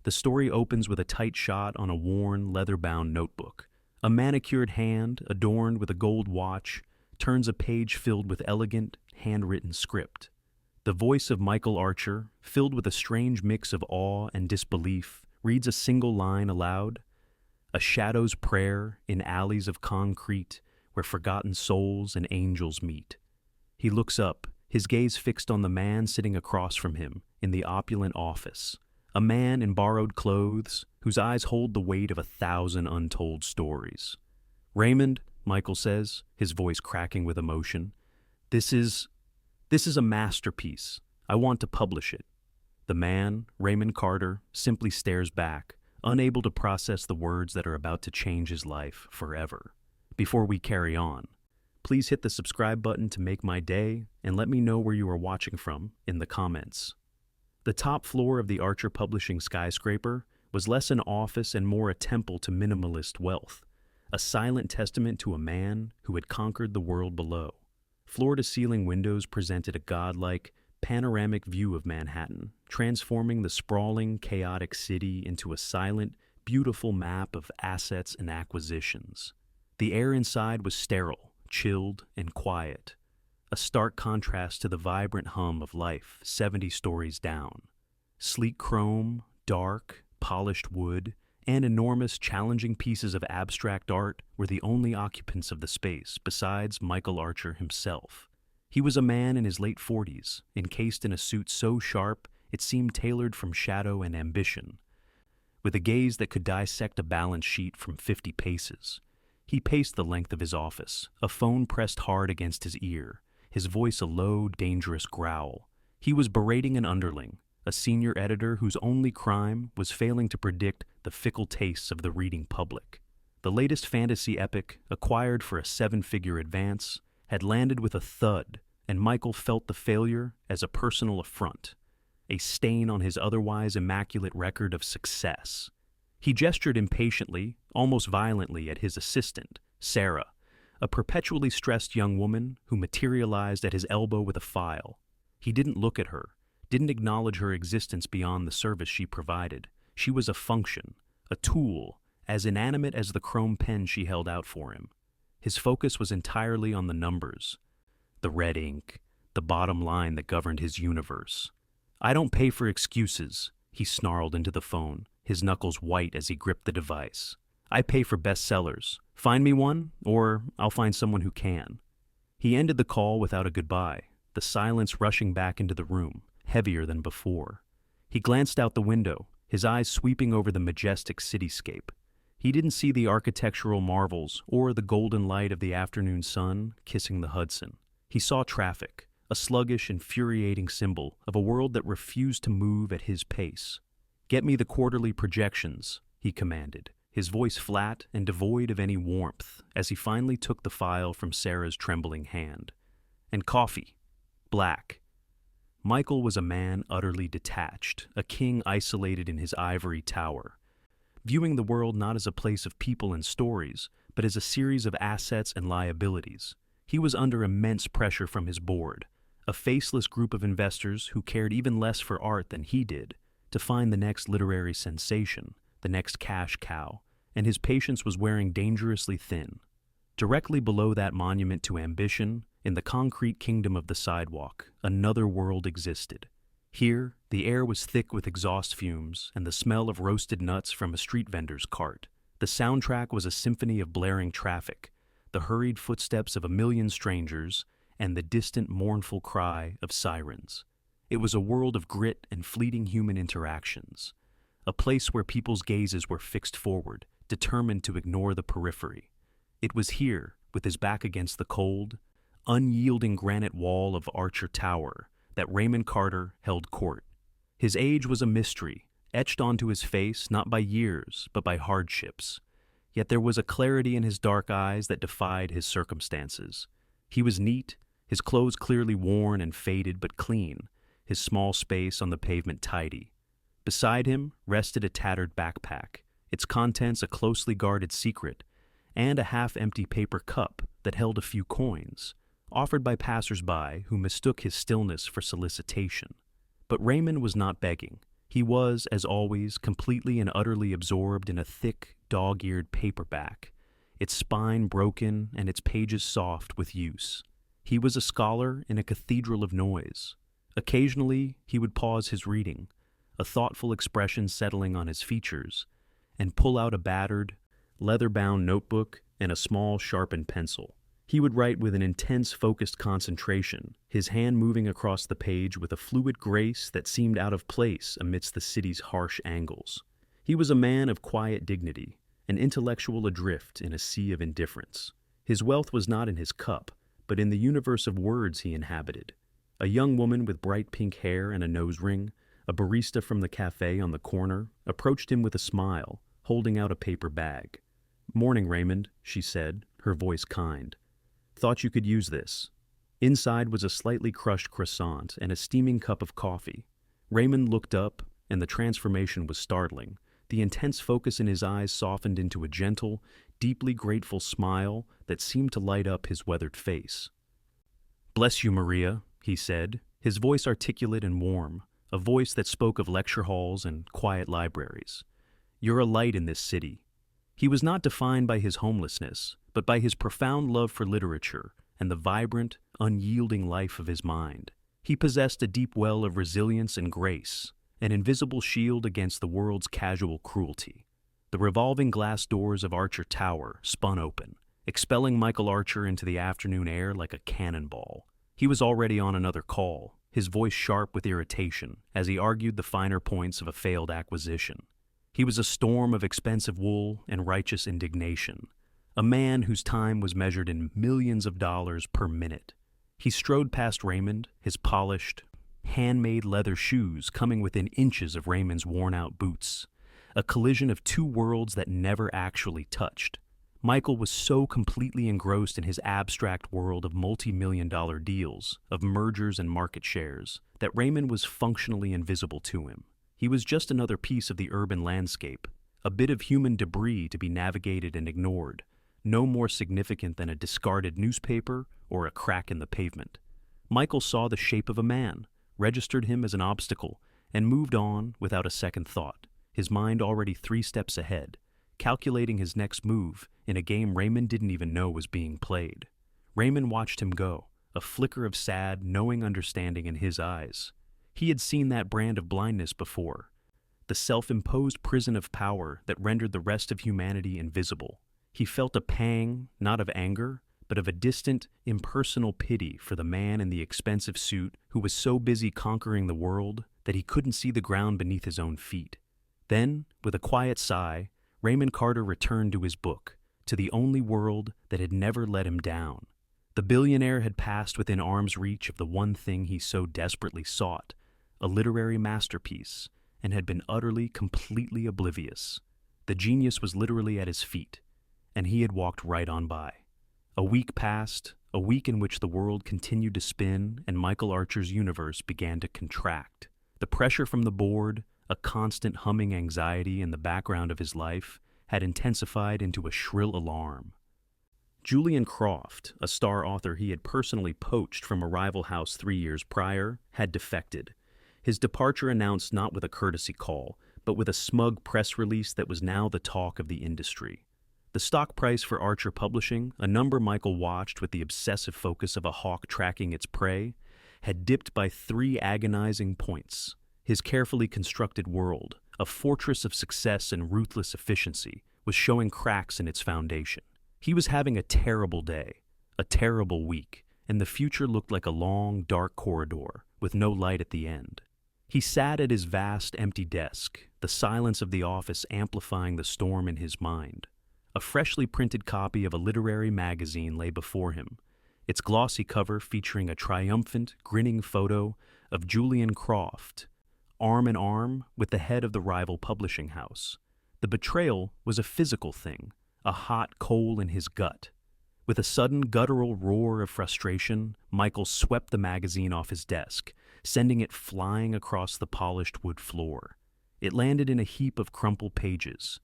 The story opens with a tight shot on a worn, leather-bound notebook. A manicured hand, adorned with a gold watch, turns a page filled with elegant, handwritten script. The voice of Michael Archer, filled with a strange mix of awe and disbelief, reads a single line aloud. A shadow's prayer in alleys of concrete where forgotten souls and angels meet. He looks up, his gaze fixed on the man sitting across from him in the opulent office. A man in borrowed clothes whose eyes hold the weight of 1,000 untold stories. "Raymond," Michael says, his voice cracking with emotion, This is a masterpiece. I want to publish it." The man, Raymond Carter, simply stares back, unable to process the words that are about to change his life forever. Before we carry on, please hit the subscribe button to make my day and let me know where you are watching from in the comments. The top floor of the Archer Publishing skyscraper was less an office and more a temple to minimalist wealth, a silent testament to a man who had conquered the world below. Floor-to-ceiling windows presented a godlike, panoramic view of Manhattan, transforming the sprawling, chaotic city into a silent, beautiful map of assets and acquisitions. The air inside was sterile, chilled, and quiet, a stark contrast to the vibrant hum of life 70 stories down. Sleek chrome, dark, polished wood, and enormous, challenging pieces of abstract art were the only occupants of the space besides Michael Archer himself. He was a man in his late 40s, encased in a suit so sharp it seemed tailored from shadow and ambition. With a gaze that could dissect a balance sheet from 50 paces, he paced the length of his office, a phone pressed hard against his ear, his voice a low, dangerous growl. He was berating an underling, a senior editor whose only crime was failing to predict the fickle tastes of the reading public. The latest fantasy epic, acquired for a 7-figure advance, had landed with a thud, and Michael felt the failure as a personal affront, a stain on his otherwise immaculate record of success. He gestured impatiently, almost violently, at his assistant, Sarah, a perpetually stressed young woman who materialized at his elbow with a file. He didn't look at her, didn't acknowledge her existence beyond the service she provided. She was a function, a tool, as inanimate as the chrome pen she held out for him. His focus was entirely on the numbers, the red ink, the bottom line that governed his universe. "I don't pay for excuses," he snarled into the phone, his knuckles white as he gripped the device. "I pay for bestsellers. Find me one, or I'll find someone who can." He ended the call without a goodbye, the silence rushing back into the room, heavier than before. He glanced out the window, his eyes sweeping over the majestic cityscape. He didn't see the architectural marvels or the golden light of the afternoon sun kissing the Hudson. He saw traffic, a sluggish, infuriating symbol of a world that refused to move at his pace. "Get me the quarterly projections," he commanded, his voice flat and devoid of any warmth as he finally took the file from Sarah's trembling hand. "And coffee. Black." Michael was a man utterly detached, a king isolated in his ivory tower, viewing the world not as a place of people and stories, but as a series of assets and liabilities. He was under immense pressure from his board, a faceless group of investors who cared even less for art than he did, to find the next literary sensation, the next cash cow, and his patience was wearing dangerously thin. Directly below that monument to ambition, in the concrete kingdom of the sidewalk, another world existed. Here, the air was thick with exhaust fumes and the smell of roasted nuts from a street vendor's cart. The soundtrack was a symphony of blaring traffic, the hurried footsteps of a million strangers, and the distant mournful cry of sirens. It was a world of grit and fleeting human interactions, a place where people's gazes were fixed forward, determined to ignore the periphery. It was here, with his back against the cold, unyielding granite wall of Archer Tower, that Raymond Carter held court. His age was a mystery, etched onto his face not by years, but by hardships. Yet there was a clarity in his dark eyes that defied his circumstances. He was neat, his clothes clearly worn and faded but clean, his small space on the pavement tidy. Beside him rested a tattered backpack, its contents a closely guarded secret, and a half-empty paper cup that held a few coins, offered by passers-by who mistook his stillness for solicitation. But Raymond was not begging. He was, as always, completely and utterly absorbed in a thick, dog-eared paperback, its spine broken and its pages soft with use. He was a scholar in a cathedral of noise. Occasionally, he would pause his reading, a thoughtful expression settling on his features, and pull out a battered, leather-bound notebook and a small, sharpened pencil. He would write with an intense, focused concentration, his hand moving across the page with a fluid grace that seemed out of place amidst the city's harsh angles. He was a man of quiet dignity, an intellectual adrift in a sea of indifference. His wealth was not in his cup, but in the universe of words he inhabited. A young woman with bright pink hair and a nose ring, a barista from the cafe on the corner, approached him with a smile, holding out a paper bag. "Morning, Raymond," she said, her voice kind. "Thought you could use this." Inside was a slightly crushed croissant and a steaming cup of coffee. Raymond looked up, and the transformation was startling. The intense focus in his eyes softened into a gentle, deeply grateful smile that seemed to light up his weathered face. "Bless you, Maria," he said, his voice articulate and warm, a voice that spoke of lecture halls and quiet libraries. "You're a light in this city." He was not defined by his homelessness, but by his profound love for literature and the vibrant, unyielding life of his mind. He possessed a deep well of resilience and grace, an invisible shield against the world's casual cruelty. The revolving glass doors of Archer Tower spun open, expelling Michael Archer into the afternoon air like a cannonball. He was already on another call, his voice sharp with irritation, as he argued the finer points of a failed acquisition. He was a storm of expensive wool and righteous indignation, a man whose time was measured in millions of dollars per minute. He strode past Raymond, his polished, handmade leather shoes coming within inches of Raymond's worn-out boots, a collision of two worlds that never actually touched. Michael was so completely engrossed in his abstract world of multi-million-dollar deals, of mergers and market shares, that Raymond was functionally invisible to him. He was just another piece of the urban landscape, a bit of human debris to be navigated and ignored, no more significant than a discarded newspaper or a crack in the pavement. Michael saw the shape of a man, registered him as an obstacle, and moved on without a second thought, his mind already 3 steps ahead, calculating his next move in a game Raymond didn't even know was being played. Raymond watched him go, a flicker of sad, knowing understanding in his eyes. He had seen that brand of blindness before, the self-imposed prison of power that rendered the rest of humanity invisible. He felt a pang, not of anger, but of a distant, impersonal pity for the man in the expensive suit who was so busy conquering the world that he couldn't see the ground beneath his own feet. Then, with a quiet sigh, Raymond Carter returned to his book, to the only world that had never let him down. The billionaire had passed within arm's reach of the one thing he so desperately sought, a literary masterpiece, and had been utterly, completely oblivious. The genius was literally at his feet, and he had walked right on by. A week passed, a week in which the world continued to spin and Michael Archer's universe began to contract. The pressure from the board, a constant humming anxiety in the background of his life, had intensified into a shrill alarm. Julian Croft, a star author he had personally poached from a rival house 3 years prior, had defected. His departure announced not with a courtesy call, but with a smug press release that was now the talk of the industry. The stock price for Archer Publishing, a number Michael watched with the obsessive focus of a hawk tracking its prey, had dipped by 3 agonizing points. His carefully constructed world, a fortress of success and ruthless efficiency, was showing cracks in its foundation. He was having a terrible day, a terrible week, and the future looked like a long, dark corridor with no light at the end. He sat at his vast, empty desk, the silence of the office amplifying the storm in his mind. A freshly printed copy of a literary magazine lay before him, its glossy cover featuring a triumphant, grinning photo of Julian Croft, arm in arm with the head of the rival publishing house. The betrayal was a physical thing, a hot coal in his gut. With a sudden guttural roar of frustration, Michael swept the magazine off his desk, sending it flying across the polished wood floor. It landed in a heap of crumpled pages,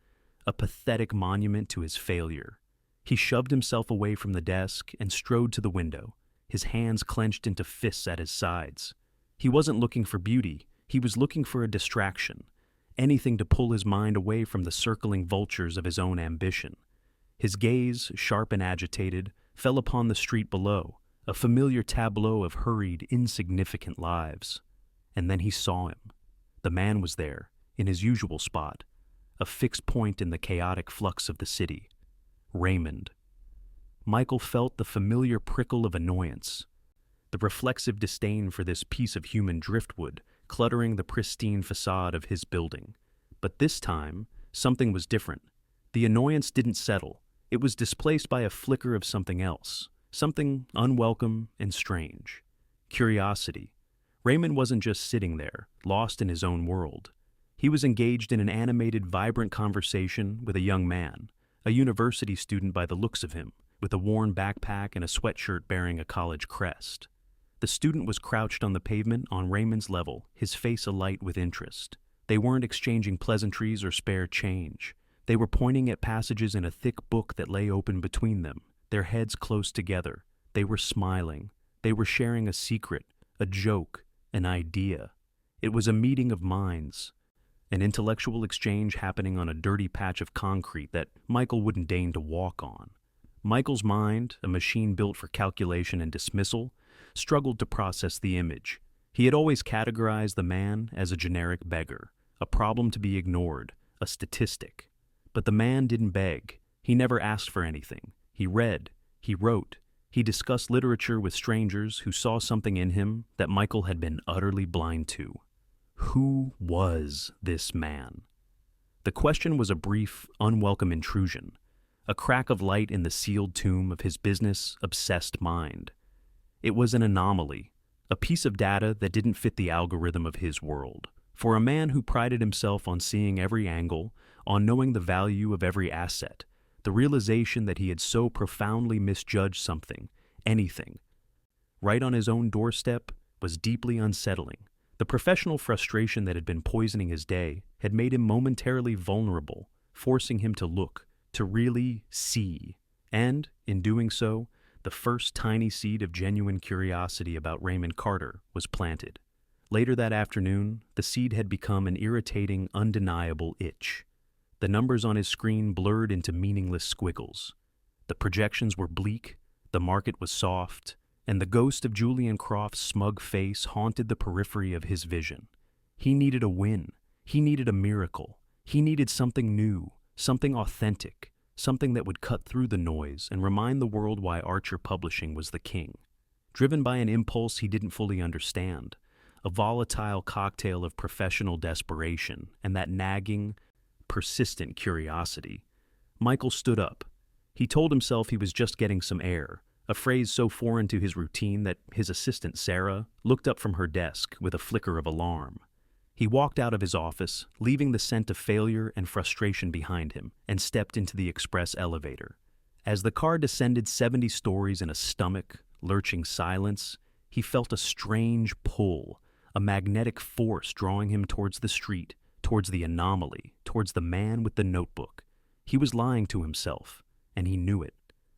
a pathetic monument to his failure. He shoved himself away from the desk and strode to the window, his hands clenched into fists at his sides. He wasn't looking for beauty, He was looking for a distraction, anything to pull his mind away from the circling vultures of his own ambition. His gaze, sharp and agitated, fell upon the street below, a familiar tableau of hurried, insignificant lives. And then he saw him. The man was there, in his usual spot, a fixed point in the chaotic flux of the city. Raymond. Michael felt the familiar prickle of annoyance, the reflexive disdain for this piece of human driftwood cluttering the pristine facade of his building. But this time, something was different. The annoyance didn't settle. It was displaced by a flicker of something else, something unwelcome and strange. Curiosity. Raymond wasn't just sitting there, lost in his own world. He was engaged in an animated, vibrant conversation with a young man, a university student by the looks of him, with a worn backpack and a sweatshirt bearing a college crest. The student was crouched on the pavement on Raymond's level, his face alight with interest. They weren't exchanging pleasantries or spare change. They were pointing at passages in a thick book that lay open between them, their heads close together. They were smiling. They were sharing a secret, a joke, an idea. It was a meeting of minds, an intellectual exchange happening on a dirty patch of concrete that Michael wouldn't deign to walk on. Michael's mind, a machine built for calculation and dismissal, struggled to process the image. He had always categorized the man as a generic beggar, a problem to be ignored, a statistic. But the man didn't beg. He never asked for anything. He read. He wrote. He discussed literature with strangers who saw something in him that Michael had been utterly blind to. Who was this man? The question was a brief, unwelcome intrusion, a crack of light in the sealed tomb of his business-obsessed mind. It was an anomaly, a piece of data that didn't fit the algorithm of his world. For a man who prided himself on seeing every angle, on knowing the value of every asset, the realization that he had so profoundly misjudged something, anything, right on his own doorstep, was deeply unsettling. The professional frustration that had been poisoning his day had made him momentarily vulnerable, forcing him to look, to really see. And, in doing so, the first tiny seed of genuine curiosity about Raymond Carter was planted. Later that afternoon, the seed had become an irritating, undeniable itch. The numbers on his screen blurred into meaningless squiggles. The projections were bleak, the market was soft, and the ghost of Julian Croft's smug face haunted the periphery of his vision. He needed a win. He needed a miracle. He needed something new, something authentic, something that would cut through the noise and remind the world why Archer Publishing was the king. Driven by an impulse he didn't fully understand, a volatile cocktail of professional desperation and that nagging, persistent curiosity, Michael stood up. He told himself he was just getting some air, a phrase so foreign to his routine that his assistant, Sarah, looked up from her desk with a flicker of alarm. He walked out of his office, leaving the scent of failure and frustration behind him, and stepped into the express elevator. As the car descended 70 stories in a stomach-lurching silence, he felt a strange pull, a magnetic force drawing him towards the street, towards the anomaly, towards the man with the notebook. He was lying to himself, and he knew it.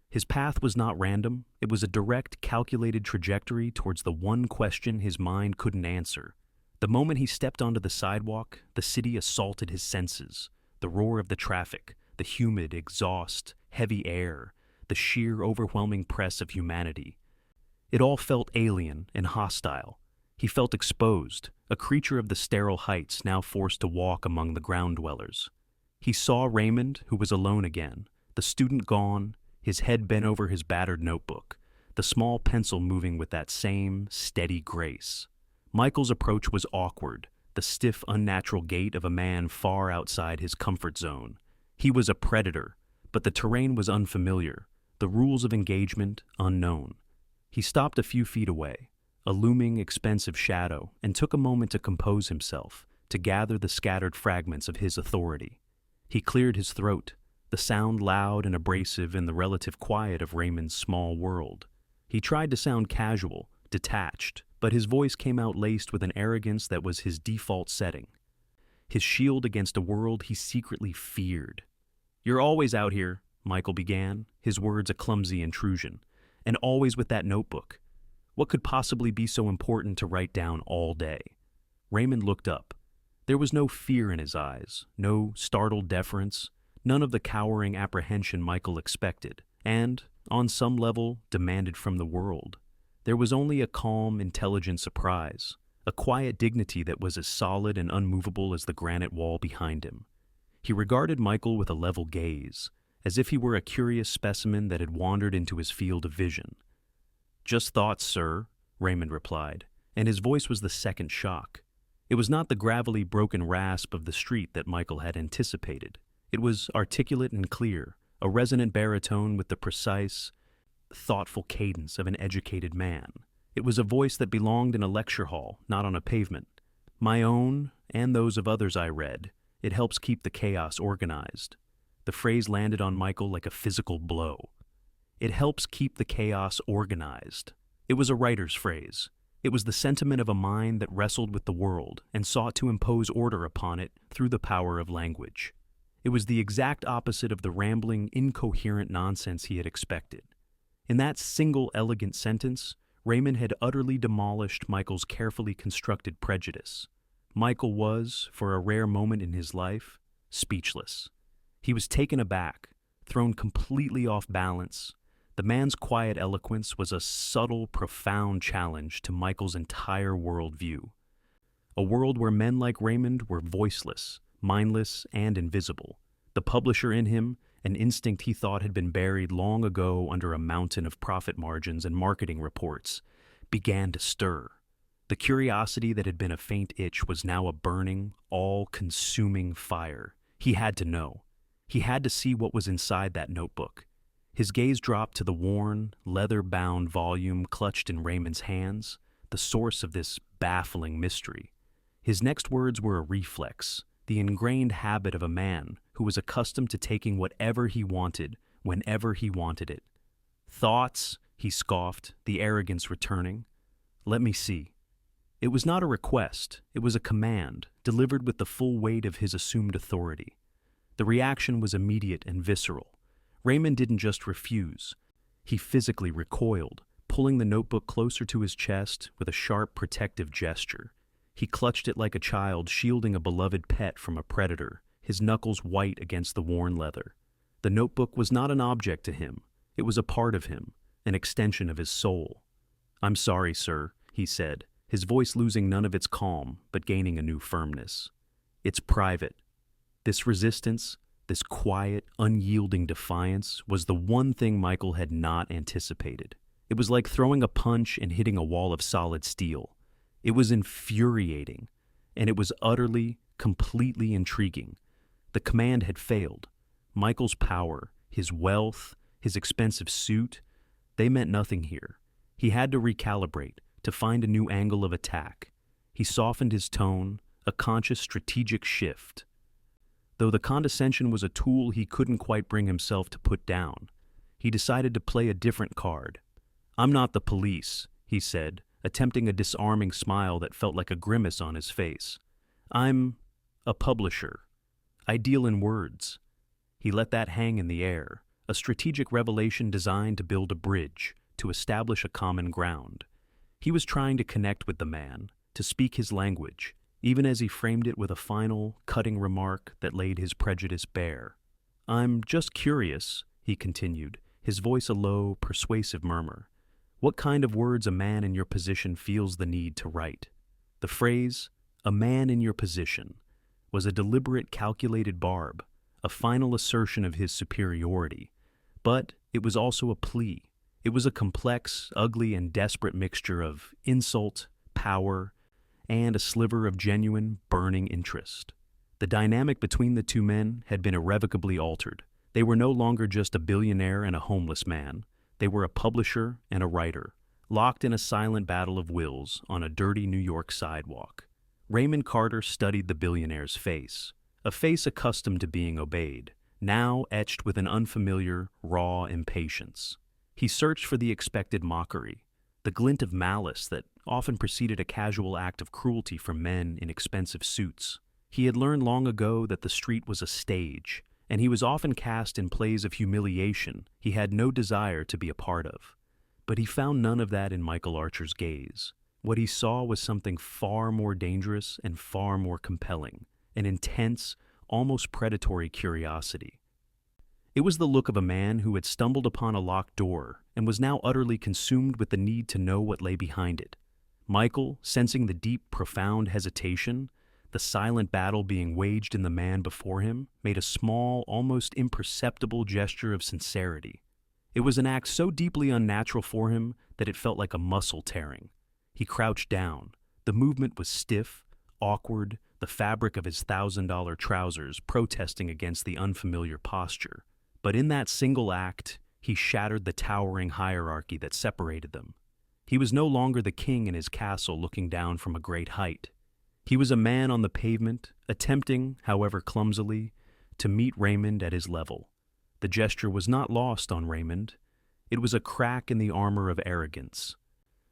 His path was not random. It was a direct, calculated trajectory towards the one question his mind couldn't answer. The moment he stepped onto the sidewalk, the city assaulted his senses. The roar of the traffic, the humid exhaust, heavy air, the sheer, overwhelming press of humanity. It all felt alien and hostile. He felt exposed, a creature of the sterile heights now forced to walk among the ground dwellers. He saw Raymond, who was alone again, the student gone, his head bent over his battered notebook, the small pencil moving with that same steady grace. Michael's approach was awkward, the stiff, unnatural gait of a man far outside his comfort zone. He was a predator, but the terrain was unfamiliar, the rules of engagement unknown. He stopped a few feet away, a looming, expensive shadow, and took a moment to compose himself, to gather the scattered fragments of his authority. He cleared his throat, the sound loud and abrasive in the relative quiet of Raymond's small world. He tried to sound casual, detached, but his voice came out laced with an arrogance that was his default setting, his shield against a world he secretly feared. "You're always out here," Michael began, his words a clumsy intrusion, "and always with that notebook. What could possibly be so important to write down all day?" Raymond looked up. There was no fear in his eyes, no startled deference, none of the cowering apprehension Michael expected, and, on some level, demanded from the world. There was only a calm, intelligent surprise, a quiet dignity that was as solid and unmovable as the granite wall behind him. He regarded Michael with a level gaze, as if he were a curious specimen that had wandered into his field of vision. "Just thoughts, sir," Raymond replied, and his voice was the second shock. It was not the gravelly, broken rasp of the street that Michael had anticipated. It was articulate and clear, a resonant baritone with the precise, thoughtful cadence of an educated man. It was a voice that belonged in a lecture hall, not on a pavement. "My own, and those of others I read. It helps keep the chaos organized." The phrase landed on Michael like a physical blow. It helps keep the chaos organized. It was a writer's phrase. It was the sentiment of a mind that wrestled with the world and sought to impose order upon it through the power of language. It was the exact opposite of the rambling, incoherent nonsense he had expected. In that single elegant sentence, Raymond had utterly demolished Michael's carefully constructed prejudice. Michael was, for a rare moment in his life, speechless. He was taken aback, thrown completely off balance. The man's quiet eloquence was a subtle, profound challenge to Michael's entire worldview. A world where men like Raymond were voiceless, mindless, and invisible. The publisher in him, an instinct he thought had been buried long ago under a mountain of profit margins and marketing reports, began to stir. The curiosity that had been a faint itch was now a burning, all-consuming fire. He had to know. He had to see what was inside that notebook. His gaze dropped to the worn, leather-bound volume clutched in Raymond's hands, the source of this baffling mystery. His next words were a reflex, the ingrained habit of a man who was accustomed to taking whatever he wanted, whenever he wanted it. "Thoughts," he scoffed, the arrogance returning. "Let me see." It was not a request, it was a command, delivered with the full weight of his assumed authority. The reaction was immediate and visceral. Raymond didn't just refuse. He physically recoiled, pulling the notebook closer to his chest with a sharp, protective gesture. He clutched it like a child shielding a beloved pet from a predator, his knuckles white against the worn leather. The notebook was not an object to him. It was a part of him, an extension of his soul. "I'm sorry, sir," he said, his voice losing none of its calm, but gaining a new firmness. "It's private." This resistance, this quiet, unyielding defiance, was the one thing Michael had not anticipated. It was like throwing a punch and hitting a wall of solid steel. It was infuriating, and it was utterly, completely intriguing. The command had failed. Michael's power, his wealth, his expensive suit, they meant nothing here. He had to recalibrate, to find a new angle of attack. He softened his tone, a conscious strategic shift. Though the condescension was a tool he couldn't quite bring himself to put down, he decided to play a different card. "I'm not the police," he said, attempting a disarming smile that felt like a grimace on his face. "I'm a publisher. I deal in words." He let that hang in the air, a strategic revelation designed to build a bridge, to establish a common ground. He was trying to connect with the man, to speak his language, even as he framed it with a final, cutting remark that laid his prejudice bare. "I'm just curious," he continued, his voice a low, persuasive murmur. "What kind of words a man in your position feels the need to write?" The phrase, "a man in your position," was a deliberate, calculated barb, a final assertion of his superiority. But it was also a plea. It was a complex, ugly, and desperate mixture of insult, power, and a sliver of genuine, burning interest. The dynamic between the two men had been irrevocably altered. They were no longer just a billionaire and a homeless man. They were a publisher and a writer, locked in a silent battle of wills on a dirty New York sidewalk. Raymond Carter studied the billionaire's face, a face accustomed to being obeyed, now etched with an unfamiliar, raw impatience. He searched for the expected mockery, the glint of malice that often preceded a casual act of cruelty from men in expensive suits. He had learned long ago that the street was a stage, and he was often cast in plays of humiliation he had no desire to be a part of. But he found none of that in Michael Archer's gaze. what he saw was something far more dangerous and far more compelling, an intense, almost predatory curiosity. It was the look of a man who had stumbled upon a locked door and was now utterly consumed with the need to know what lay behind it. Michael, sensing the deep, profound hesitation, the silent battle being waged in the man before him, made a small, almost imperceptible gesture of sincerity. It was an act so deeply unnatural for him that it felt like a muscle tearing. He crouched down. The movement was stiff, awkward, the fabric of his $1,000 trousers protesting against the unfamiliar posture. But in that single act, he shattered the towering hierarchy that separated them. He was no longer the king in his castle looking down from a great height. He was a man on the pavement, attempting, however clumsily, to meet Raymond at his level. The gesture was not lost on Raymond. It was a crack in the armor of arrogance,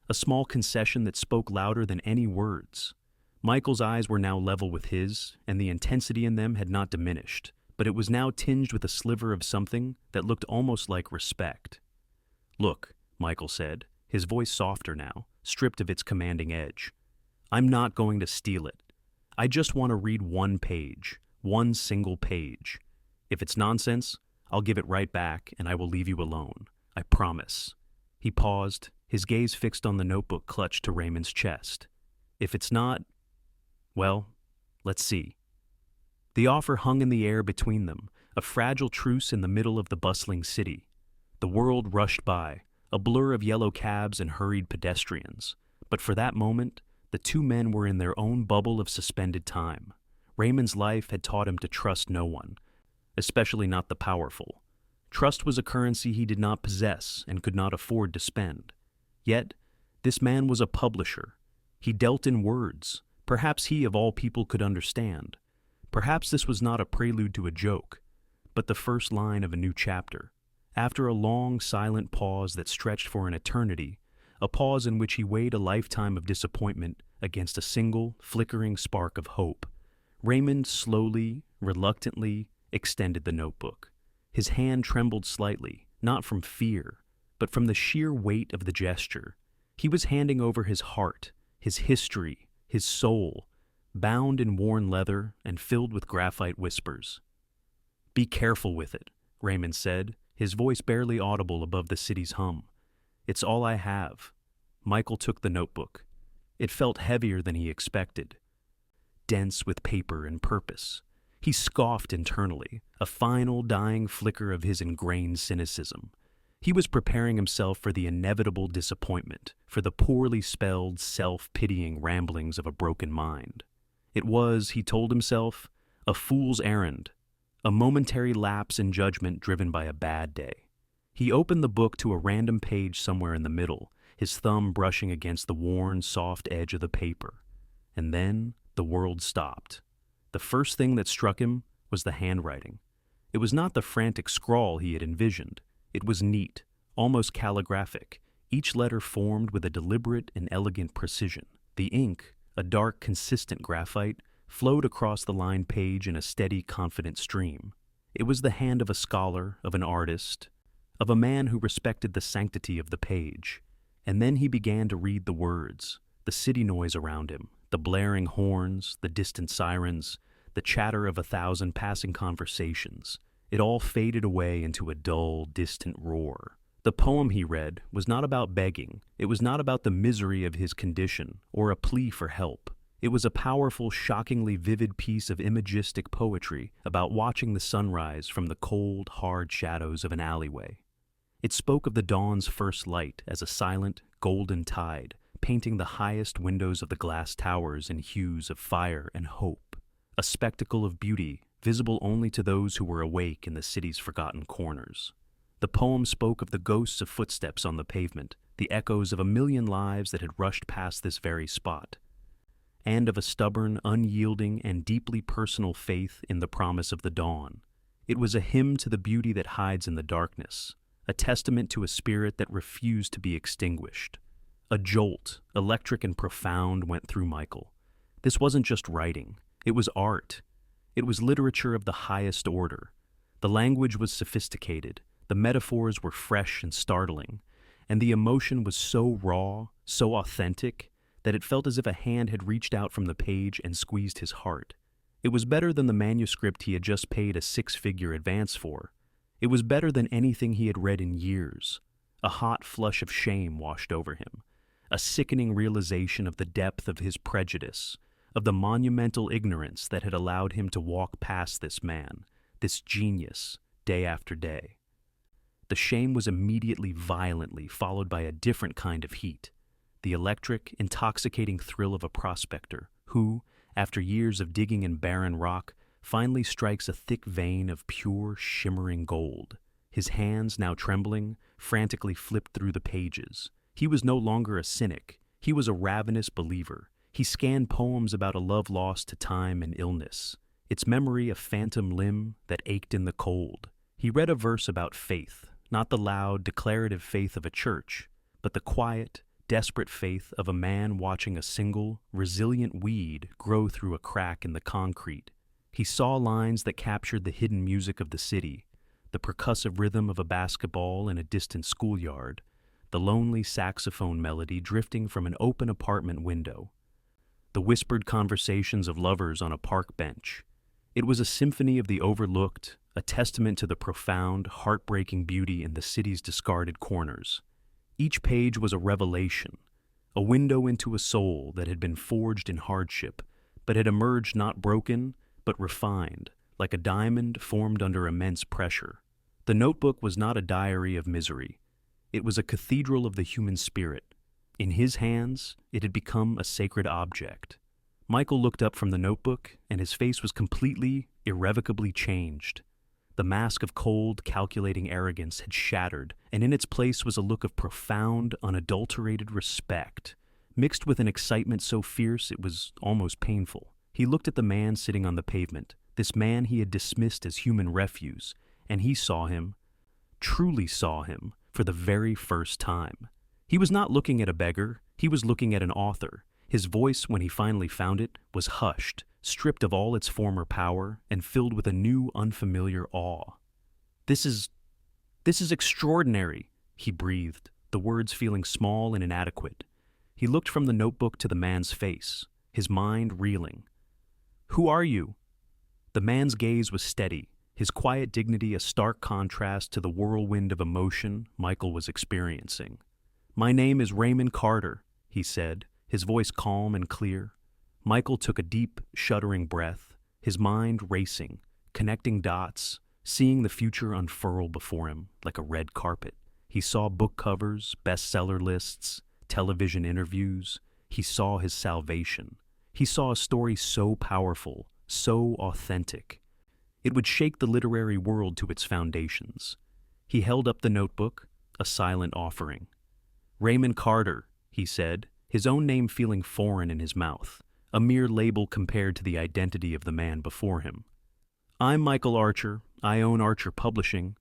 a small concession that spoke louder than any words. Michael's eyes were now level with his, and the intensity in them had not diminished, but it was now tinged with a sliver of something that looked almost like respect. "Look," Michael said, his voice softer now, stripped of its commanding edge. "I'm not going to steal it. I just want to read one page, one single page. If it's nonsense, I'll give it right back and I will leave you alone. I promise." He paused, his gaze fixed on the notebook clutched to Raymond's chest. "If it's not, well, let's see." The offer hung in the air between them, a fragile truce in the middle of the bustling city. The world rushed by, a blur of yellow cabs and hurried pedestrians. But for that moment, the two men were in their own bubble of suspended time. Raymond's life had taught him to trust no one, especially not the powerful. Trust was a currency he did not possess and could not afford to spend. Yet, this man was a publisher. He dealt in words. Perhaps he, of all people, could understand. Perhaps this was not a prelude to a joke, but the first line of a new chapter. After a long, silent pause that stretched for an eternity, a pause in which he weighed a lifetime of disappointment against a single, flickering spark of hope, Raymond slowly, reluctantly extended the notebook. His hand trembled slightly, not from fear, but from the sheer weight of the gesture. He was handing over his heart, his history, his soul, bound in worn leather and filled with graphite whispers. "Be careful with it," Raymond said, his voice barely audible above the city's hum. "It's all I have." Michael took the notebook. It felt heavier than he expected, dense with paper and purpose. He scoffed internally, a final dying flicker of his ingrained cynicism. He was preparing himself for the inevitable disappointment, for the poorly spelled, self-pitying ramblings of a broken mind. It was, he told himself, a fool's errand, a momentary lapse in judgment driven by a bad day. He opened the book to a random page somewhere in the middle, his thumb brushing against the worn, soft edge of the paper. And then the world stopped. The first thing that struck him was the handwriting. It was not the frantic scrawl he had envisioned. It was neat, almost calligraphic, each letter formed with a deliberate and elegant precision. The ink, a dark, consistent graphite, flowed across the lined page in a steady, confident stream. It was the hand of a scholar, of an artist, of a man who respected the sanctity of the page. And then he began to read the words, the city noise around him, the blaring horns, the distant sirens, the chatter of 1,000 passing conversations. It all faded away into a dull, distant roar. The poem he read was not about begging. It was not about the misery of his condition or a plea for help. It was a powerful, shockingly vivid piece of imagistic poetry about watching the sunrise from the cold, hard shadows of an alleyway. It spoke of the dawn's first light as a silent, golden tide, painting the highest windows of the glass towers in hues of fire and hope, a spectacle of beauty visible only to those who were awake in the city's forgotten corners. The poem spoke of the ghosts of footsteps on the pavement, the echoes of 1,000,000 lives that had rushed past this very spot, and of a stubborn, unyielding, and deeply personal faith in the promise of the dawn. It was a hymn to the beauty that hides in the darkness, a testament to a spirit that refused to be extinguished. A jolt, electric and profound, went through Michael. This wasn't just writing. It was art. It was literature of the highest order. The language was sophisticated, the metaphors were fresh and startling, and the emotion was so raw, so authentic, that it felt as if a hand had reached out from the page and squeezed his heart. It was better than the manuscript he had just paid a six-figure advance for. It was better than anything he had read in years. A hot flush of shame washed over him, a sickening realization of the depth of his prejudice, of the monumental ignorance that had allowed him to walk past this man, this genius, day after day. The shame was immediately violently followed by a different kind of heat, the electric, intoxicating thrill of a prospector who, after years of digging in barren rock, finally strikes a thick vein of pure, shimmering gold. His hands, now trembling, frantically flipped through the pages. He was no longer a cynic. He was a ravenous believer. He scanned poems about a love lost to time and illness, its memory a phantom limb that ached in the cold. He read a verse about faith, not the loud, declarative faith of a church, but the quiet, desperate faith of a man watching a single, resilient weed grow through a crack in the concrete. He saw lines that captured the hidden music of the city, the percussive rhythm of a basketball in a distant schoolyard, the lonely saxophone melody drifting from an open apartment window, the whispered conversations of lovers on a park bench. It was a symphony of the overlooked, a testament to the profound, heartbreaking beauty in the city's discarded corners. Each page was a revelation, a window into a soul that had been forged in hardship, but had emerged not broken, but refined, like a diamond formed under immense pressure. The notebook was not a diary of misery. It was a cathedral of the human spirit. In his hands, it had become a sacred object. Michael looked up from the notebook, and his face was completely, irrevocably changed. The mask of cold, calculating arrogance had shattered, and in its place was a look of profound, unadulterated respect, mixed with an excitement so fierce it was almost painful. He looked at the man sitting on the pavement, this man he had dismissed as human refuse, and he saw him, truly saw him, for the very first time. He was not looking at a beggar, he was looking at an author. His voice, when he finally found it, was hushed, stripped of all its former power, and filled with a new, unfamiliar awe. This is extraordinary, he breathed, the words feeling small and inadequate. He looked from the notebook to the man's face, his mind reeling. Who are you? The man's gaze was steady, his quiet dignity a stark contrast to the whirlwind of emotion Michael was experiencing. My name is Raymond Carter, he said, his voice calm and clear. Michael took a deep, shuddering breath, his mind racing, connecting dots, seeing the future unfurl before him like a red carpet. He saw book covers, bestseller lists, television interviews. He saw his salvation. He saw a story so powerful, so authentic. It would shake the literary world to its foundations. He held up the notebook, a silent offering. Raymond Carter, he said, his own name feeling foreign in his mouth, a mere label compared to the identity of the man before him. I'm Michael Archer. I own Archer Publishing.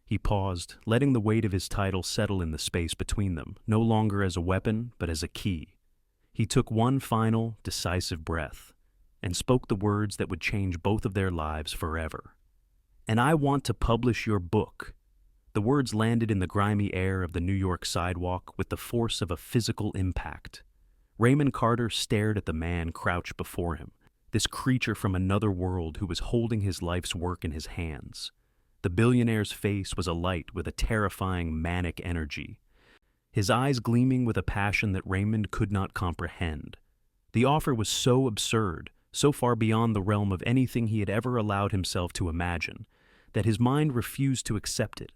He paused, letting the weight of his title settle in the space between them, no longer as a weapon, but as a key. He took one final, decisive breath, and spoke the words that would change both of their lives forever. And I want to publish your book. The words landed in the grimy air of the New York sidewalk with the force of a physical impact. Raymond Carter stared at the man crouched before him, this creature from another world who was holding his life's work in his hands. The billionaire's face was alight with a terrifying manic energy, his eyes gleaming with a passion that Raymond could not comprehend. The offer was so absurd, so far beyond the realm of anything he had ever allowed himself to imagine, that his mind refused to accept it.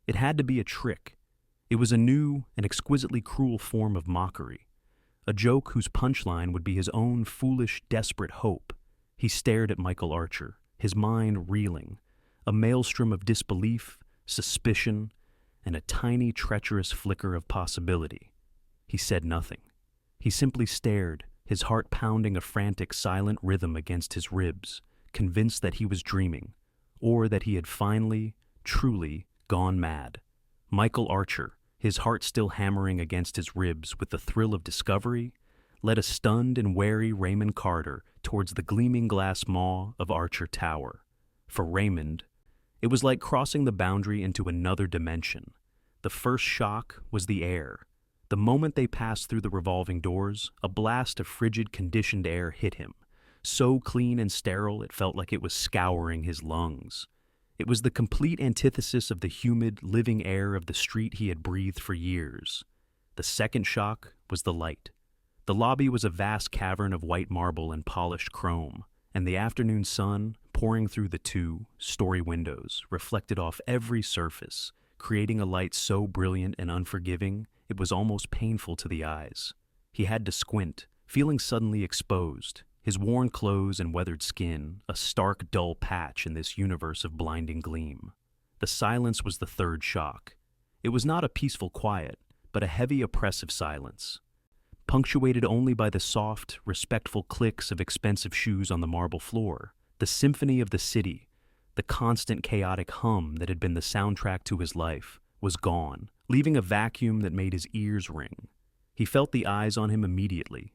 It had to be a trick. It was a new and exquisitely cruel form of mockery, a joke whose punchline would be his own foolish, desperate hope. He stared at Michael Archer, his mind reeling, a maelstrom of disbelief, suspicion, and a tiny, treacherous flicker of possibility. He said nothing. He simply stared, his heart pounding a frantic, silent rhythm against his ribs, convinced that he was dreaming, or that he had finally, truly, gone mad. Michael Archer, his heart still hammering against his ribs with the thrill of discovery, led a stunned and wary Raymond Carter towards the gleaming glass maw of Archer Tower. For Raymond, it was like crossing the boundary into another dimension. The first shock was the air. The The moment they passed through the revolving doors, a blast of frigid, conditioned air hit him, so clean and sterile it felt like it was scouring his lungs. It was the complete antithesis of the humid, living air of the street he had breathed for years. The second shock was the light. The lobby was a vast cavern of white marble and polished chrome, and the afternoon sun, pouring through the two-story windows, reflected off every surface, creating a light so brilliant and unforgiving it was almost painful to the eyes. He had to squint, feeling suddenly exposed, his worn clothes and weathered skin, a stark, dull patch in this universe of blinding gleam. The silence was the third shock. It was not a peaceful quiet, but a heavy, oppressive silence, punctuated only by the soft, respectful clicks of expensive shoes on the marble floor. The symphony of the city, the constant chaotic hum that had been the soundtrack to his life, was gone, leaving a vacuum that made his ears ring. He felt the eyes on him immediately.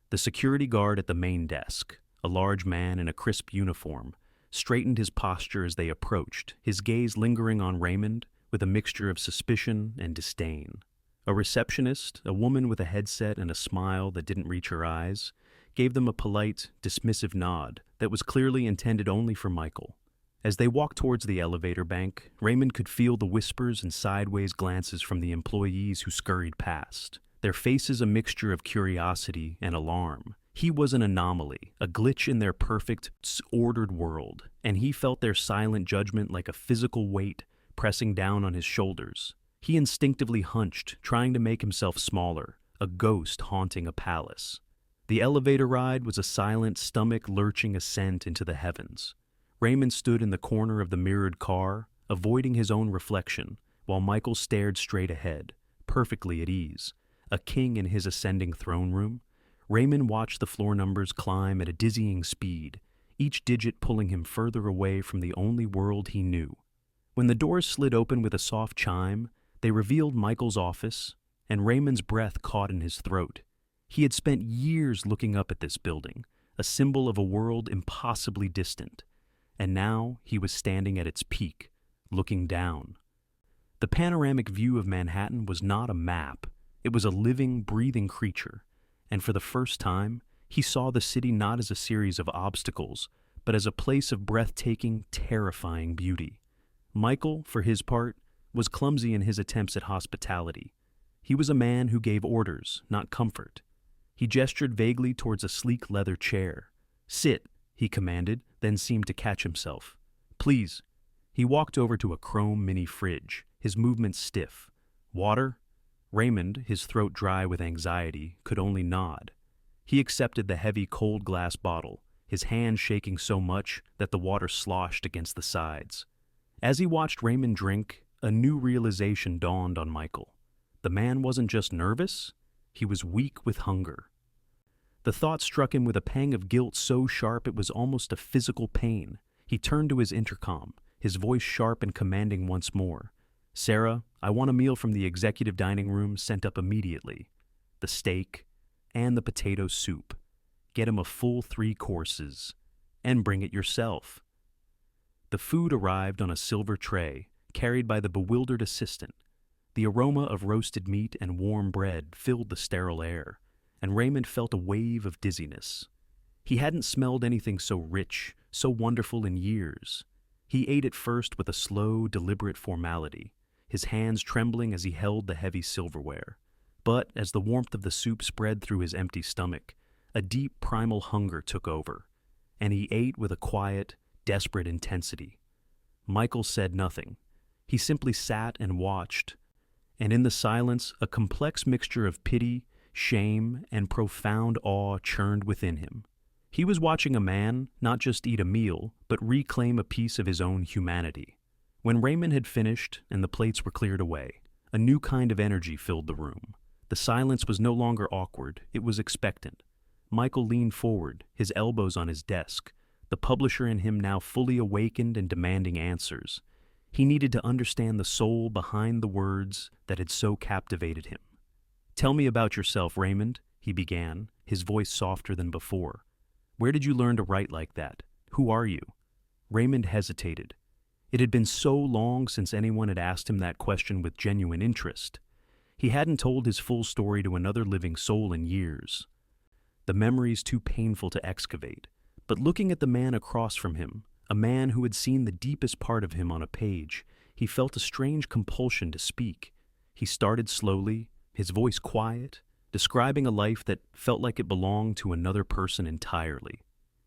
The security guard at the main desk, a large man in a crisp uniform, straightened his posture as they approached, his gaze lingering on Raymond with a mixture of suspicion and disdain. A receptionist, a woman with a headset and a smile that didn't reach her eyes, gave them a polite, dismissive nod that was clearly intended only for Michael. As they walked towards the elevator bank, Raymond could feel the whispers and sideways glances from the employees who scurried past, their faces a mixture of curiosity and alarm. He was an anomaly, a glitch in their perfect, ordered world, and he felt their silent judgment like a physical weight pressing down on his shoulders. He instinctively hunched, trying to make himself smaller, a ghost haunting a palace. The elevator ride was a silent, stomach-lurching ascent into the heavens. Raymond stood in the corner of the mirrored car, avoiding his own reflection, while Michael stared straight ahead, perfectly at ease, a king in his ascending throne room. Raymond watched the floor numbers climb at a dizzying speed, each digit pulling him further away from the only world he knew. When the doors slid open with a soft chime, they revealed Michael's office, and Raymond's breath caught in his throat. He had spent years looking up at this building, a symbol of a world impossibly distant, and now he was standing at its peak, looking down. The panoramic view of Manhattan was not a map. It was a living, breathing creature, and for the first time, he saw the city not as a series of obstacles, but as a place of breathtaking, terrifying beauty. Michael, for his part, was clumsy in his attempts at hospitality. He was a man who gave orders, not comfort. He gestured vaguely towards a sleek leather chair. "Sit," he commanded, then seemed to catch himself. "Please." He walked over to a chrome mini fridge, his movements stiff. "Water?" Raymond, his throat dry with anxiety, could only nod. He accepted the heavy cold glass bottle, his hand shaking so much that the water sloshed against the sides. As he watched Raymond drink, a new realization dawned on Michael. The man wasn't just nervous, he was weak with hunger. The thought struck him with a pang of guilt so sharp it was almost a physical pain. He turned to his intercom, his voice sharp and commanding once more. "Sarah, I want a meal from the executive dining room sent up immediately. The steak and the potato soup. Get him a full 3 courses. And bring it yourself." The food arrived on a silver tray, carried by the bewildered assistant. The aroma of roasted meat and warm bread filled the sterile air, and Raymond felt a wave of dizziness. He hadn't smelled anything so rich, so wonderful in years. He ate it first with a slow, deliberate formality, his hands trembling as he held the heavy silverware. But as the warmth of the soup spread through his empty stomach, a deep primal hunger took over, and he ate with a quiet, desperate intensity. Michael said nothing. He simply sat and watched, and in the silence, a complex mixture of pity, shame, and profound awe churned within him. He was watching a man not just eat a meal, but reclaim a piece of his own humanity. When Raymond had finished and the plates were cleared away, a new kind of energy filled the room. The silence was no longer awkward, it was expectant. Michael leaned forward, his elbows on his desk, the publisher in him now fully awakened and demanding answers. He needed to understand the soul behind the words that had so captivated him. "Tell me about yourself, Raymond," he began, his voice softer than before. "Where did you learn to write like that? Who are you?" Raymond hesitated. It had been so long since anyone had asked him that question with genuine interest. He hadn't told his full story to another living soul in years. The memories too painful to excavate. But looking at the man across from him, a man who had seen the deepest part of him on a page, he felt a strange compulsion to speak. He started slowly, his voice quiet, describing a life that felt like it belonged to another person entirely.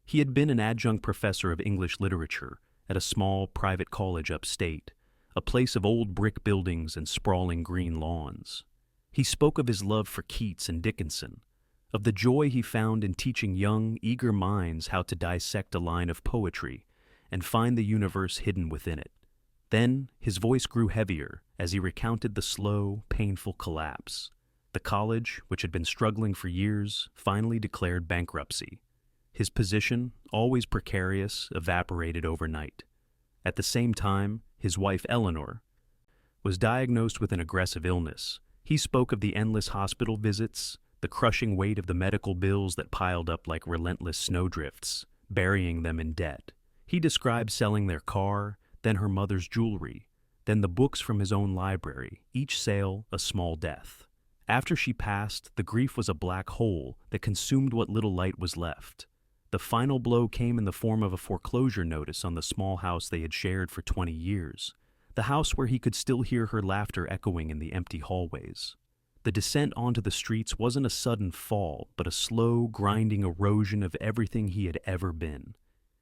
He had been an adjunct professor of English literature at a small private college upstate, a place of old brick buildings and sprawling green lawns. He spoke of his love for Keats and Dickinson, of the joy he found in teaching young, eager minds how to dissect a line of poetry and find the universe hidden within it. Then his voice grew heavier as he recounted the slow, painful collapse. The college, which had been struggling for years, finally declared bankruptcy. His position, always precarious, evaporated overnight. At the same time, his wife Eleanor was diagnosed with an aggressive illness. He spoke of the endless hospital visits, the crushing weight of the medical bills that piled up like relentless snowdrifts, burying them in debt. He described selling their car, then her mother's jewelry, then the books from his own library, each sale a small death. After she passed, the grief was a black hole that consumed what little light was left. The final blow came in the form of a foreclosure notice on the small house they had shared for 20 years, the house where he could still hear her laughter echoing in the empty hallways. The descent onto the streets wasn't a sudden fall, but a slow, grinding erosion of everything he had ever been.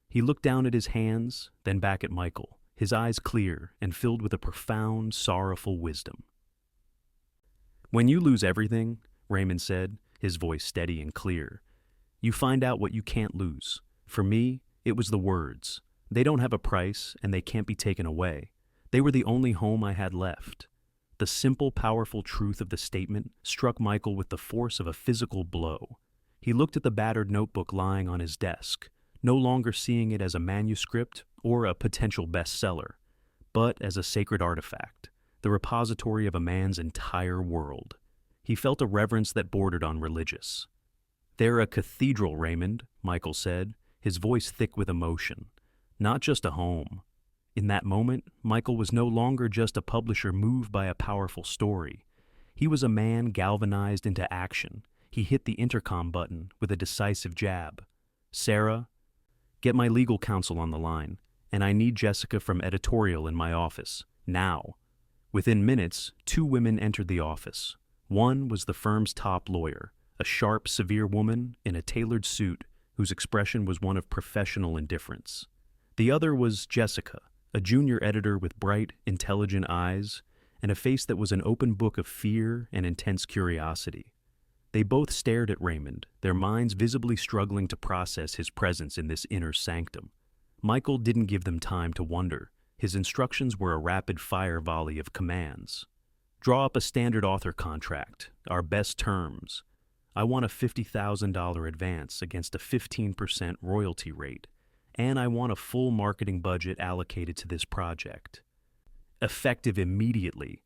He looked down at his hands, then back at Michael, his eyes clear and filled with a profound, sorrowful wisdom. "When you lose everything," Raymond said, his voice steady and clear, "you find out what you can't lose. For me, it was the words. They don't have a price, and they can't be taken away. They were the only home I had left." The simple, powerful truth of the statement struck Michael with the force of a physical blow. He looked at the battered notebook lying on his desk, no longer seeing it as a manuscript or a potential bestseller, but as a sacred artifact, the repository of a man's entire world. He felt a reverence that bordered on religious. "They're a cathedral, Raymond," Michael said, his voice thick with emotion. "Not just a home." In that moment, Michael was no longer just a publisher moved by a powerful story. He was a man galvanized into action. He hit the intercom button with a decisive jab. "Sarah, get my legal counsel on the line, and I need Jessica from editorial in my office, now." Within minutes, 2 women entered the office. One was the firm's top lawyer, a sharp, severe woman in a tailored suit whose expression was one of professional indifference. The other was Jessica, a junior editor with bright, intelligent eyes and a face that was an open book of fear and intense curiosity. They both stared at Raymond, their minds visibly struggling to process his presence in this inner sanctum. Michael didn't give them time to wonder. His instructions were a rapid-fire volley of commands. "Draw up a standard author contract, our best terms. I want a $50,000 advance against a 15% royalty rate. And I want a full marketing budget allocated to this project. Effective immediately."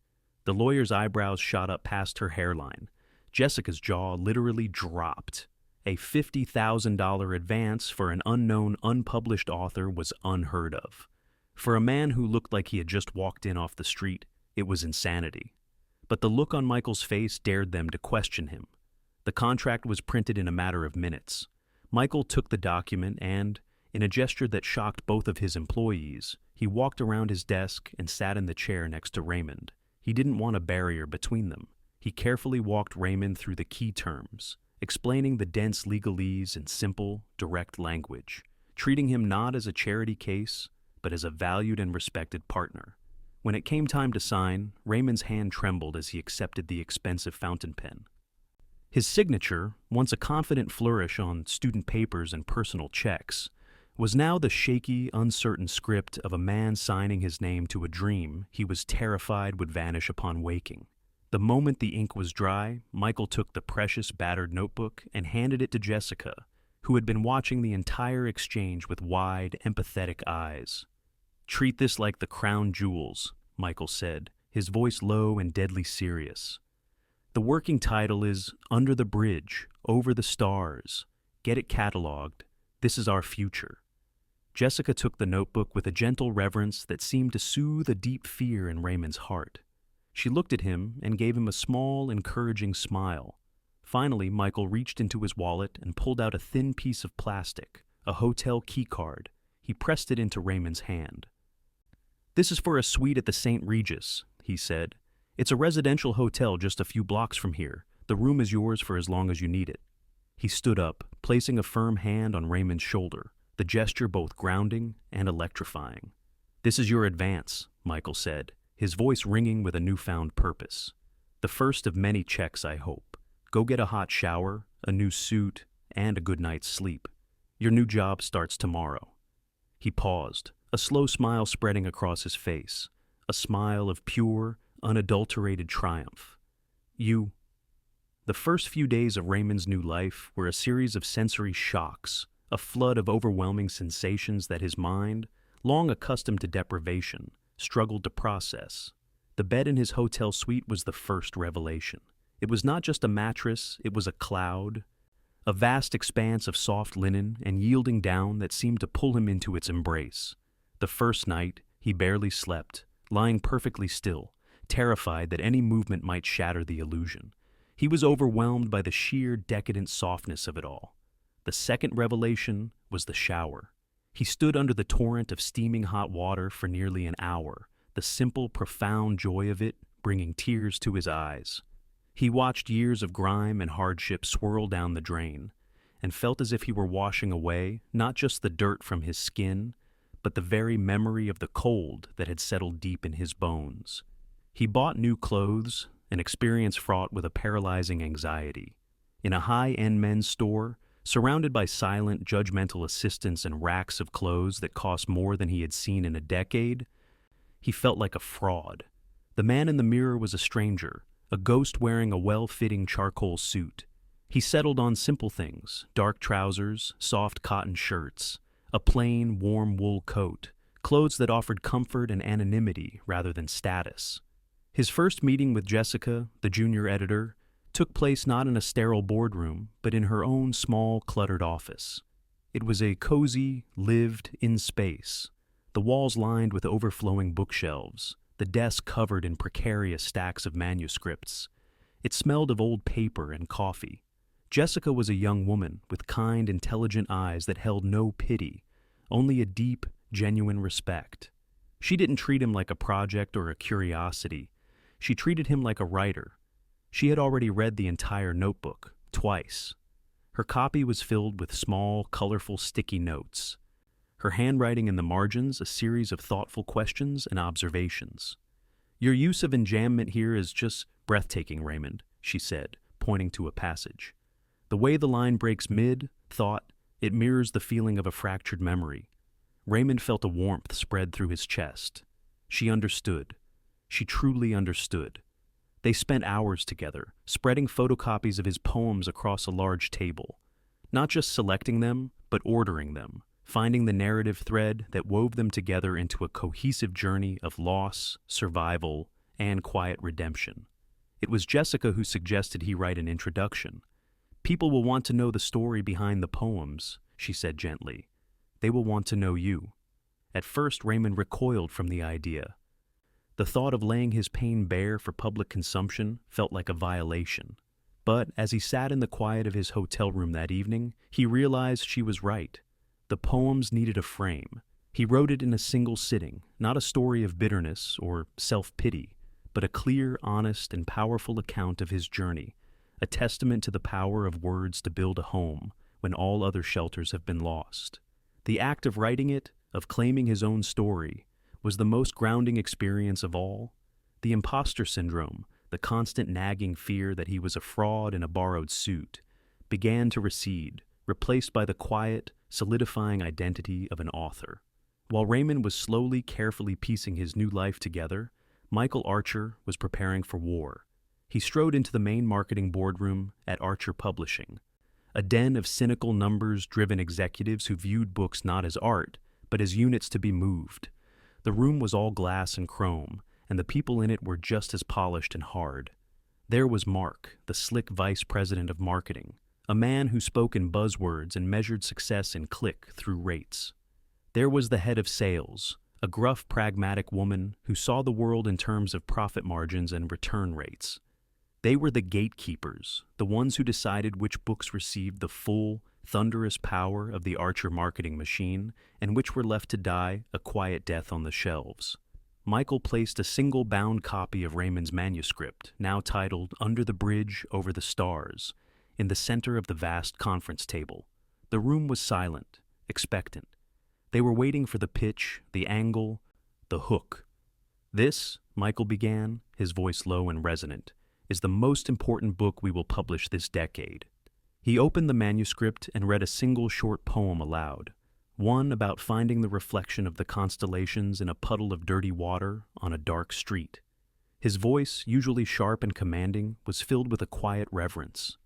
The lawyer's eyebrows shot up past her hairline. Jessica's jaw literally dropped. A $50,000 advance for an unknown, unpublished author was unheard of. For a man who looked like he had just walked in off the street, it was insanity. But the look on Michael's face dared them to question him. The contract was printed in a matter of minutes. Michael took the document and, in a gesture that shocked both of his employees, he walked around his desk and sat in the chair next to Raymond. He didn't want a barrier between them. He carefully walked Raymond through the key terms, explaining the dense legalese in simple, direct language, treating him not as a charity case, but as a valued and respected partner. When it came time to sign, Raymond's hand trembled as he accepted the expensive fountain pen. His signature, once a confident flourish on student papers and personal checks, was now the shaky, uncertain script of a man signing his name to a dream he was terrified would vanish upon waking. The moment the ink was dry, Michael took the precious, battered notebook and handed it to Jessica, who had been watching the entire exchange with wide, empathetic eyes. "Treat this like the crown jewels," Michael said, his voice low and deadly serious. "The working title is Under the Bridge, Over the Stars. Get it cataloged. This is our future." Jessica took the notebook with a gentle reverence that seemed to soothe a deep fear in Raymond's heart. She looked at him and gave him a small, encouraging smile. Finally, Michael reached into his wallet and pulled out a thin piece of plastic, a hotel key card. He pressed it into Raymond's hand. "This is for a suite at the St. Regis," he said. "It's a residential hotel just a few blocks from here. The room is yours for as long as you need it." He stood up, placing a firm hand on Raymond's shoulder, the gesture both grounding and electrifying. "This is your advance," Michael said, his voice ringing with a newfound purpose. "The first of many checks, I hope. Go get a hot shower, a new suit, and a good night's sleep. Your new job starts tomorrow." He paused, a slow smile spreading across his face, a smile of pure, unadulterated triumph. The first few days of Raymond's new life were a series of sensory shocks, a flood of overwhelming sensations that his mind, long accustomed to deprivation, struggled to process. The bed in his hotel suite was the first revelation. It was not just a mattress, it was a cloud, a vast expanse of soft linen and yielding down that seemed to pull him into its embrace. The first night, he barely slept, lying perfectly still, terrified that any movement might shatter the illusion. He was overwhelmed by the sheer decadent softness of it all. The second revelation was the shower. He stood under the torrent of steaming hot water for nearly an hour, the simple, profound joy of it bringing tears to his eyes. He watched years of grime and hardship swirl down the drain, and felt as if he were washing away not just the dirt from his skin, but the very memory of the cold that had settled deep in his bones. He bought new clothes, an experience fraught with a paralyzing anxiety. In a high-end men's store, surrounded by silent, judgmental assistants and racks of clothes that cost more than he had seen in a decade, he felt like a fraud. The man in the mirror was a stranger, a ghost wearing a well-fitting charcoal suit. He settled on simple things, dark trousers, soft cotton shirts, a plain, warm wool coat, clothes that offered comfort and anonymity rather than status. His first meeting with Jessica, the junior editor, took place not in a sterile boardroom, but in her own small, cluttered office. It was a cozy, lived-in space, the walls lined with overflowing bookshelves, the desk covered in precarious stacks of manuscripts. It smelled of old paper and coffee. Jessica was a young woman with kind, intelligent eyes that held no pity, only a deep, genuine respect. She didn't treat him like a project or a curiosity. She treated him like a writer. She had already read the entire notebook, twice. Her copy was filled with small, colorful, sticky notes. Her handwriting in the margins a series of thoughtful questions and observations. "Your use of enjambment here is just breathtaking, Raymond," she said, pointing to a passage. "The way the line breaks mid-thought, it mirrors the feeling of a fractured memory." Raymond felt a warmth spread through his chest. She understood. She truly understood. They spent hours together, spreading photocopies of his poems across a large table. Not just selecting them, but ordering them, finding the narrative thread that wove them together into a cohesive journey of loss, survival, and quiet redemption. It was Jessica who suggested he write an introduction. "People will want to know the story behind the poems," she said gently. "They will want to know you." At first, Raymond recoiled from the idea. The thought of laying his pain bare for public consumption felt like a violation. But as he sat in the quiet of his hotel room that evening, he realized she was right. The poems needed a frame. He wrote it in a single sitting, not a story of bitterness or self-pity, but a clear, honest, and powerful account of his journey, a testament to the power of words to build a home when all other shelters have been lost. The act of writing it, of claiming his own story, was the most grounding experience of all. The imposter syndrome, the constant nagging fear that he was a fraud in a borrowed suit, began to recede, replaced by the quiet, solidifying identity of an author. While Raymond was slowly, carefully piecing his new life together, Michael Archer was preparing for war. He strode into the main marketing boardroom at Archer Publishing, a den of cynical, numbers-driven executives who viewed books not as art, but as units to be moved. The room was all glass and chrome, and the people in it were just as polished and hard. There was Mark, the slick vice president of marketing, a man who spoke in buzzwords and measured success in click through rates. There was the head of sales, a gruff, pragmatic woman who saw the world in terms of profit margins and return rates. They were the gatekeepers, the ones who decided which books received the full, thunderous power of the Archer marketing machine and which were left to die a quiet death on the shelves. Michael placed a single bound copy of Raymond's manuscript, now titled Under the Bridge Over the Stars, in the center of the vast conference table. The room was silent, expectant. They were waiting for the pitch, the angle, the hook. "This," Michael began, his voice low and resonant, "is the most important book we will publish this decade." He opened the manuscript and read a single short poem aloud, one about finding the reflection of the constellations in a puddle of dirty water on a dark street. His voice, usually sharp and commanding, was filled with a quiet reverence.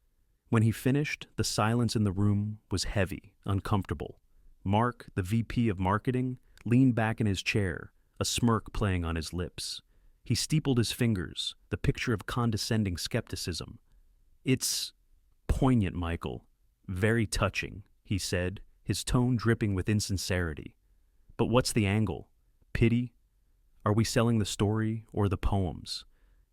When he finished, the silence in the room was heavy, uncomfortable. Mark, the VP of marketing, leaned back in his chair, a smirk playing on his lips. He steepled his fingers, the picture of condescending skepticism. "It's poignant, Michael. Very touching," he said, his tone dripping with insincerity. "But what's the angle? Pity? Are we selling the story or the poems?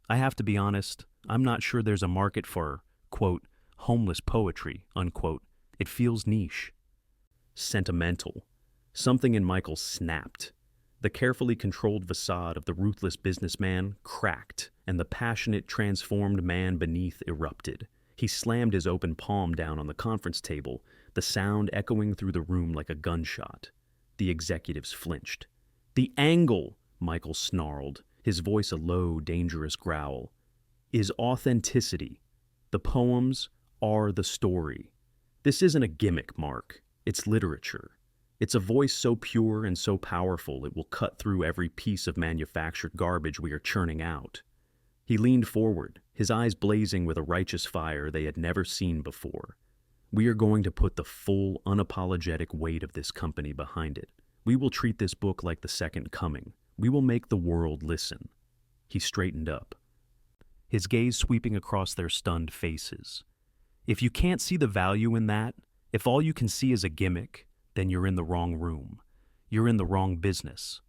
I have to be honest, I'm not sure there's a market for, quote, homeless poetry, unquote. It feels niche." Sentimental. Something in Michael snapped. The carefully controlled facade of the ruthless businessman cracked, and the passionate, transformed man beneath erupted. He slammed his open palm down on the conference table, the sound echoing through the room like a gunshot. The executives flinched. "The angle," Michael snarled, his voice a low, dangerous growl, "is authenticity. The poems are the story. This isn't a gimmick, Mark. It's literature. It's a voice so pure and so powerful it will cut through every piece of manufactured garbage we are churning out." He leaned forward, his eyes blazing with a righteous fire they had never seen before. "We are going to put the full, unapologetic weight of this company behind it. We will treat this book like the second coming. We will make the world listen." He straightened up, his gaze sweeping across their stunned faces. "If you can't see the value in that, if all you can see is a gimmick, then you're in the wrong room. You're in the wrong business."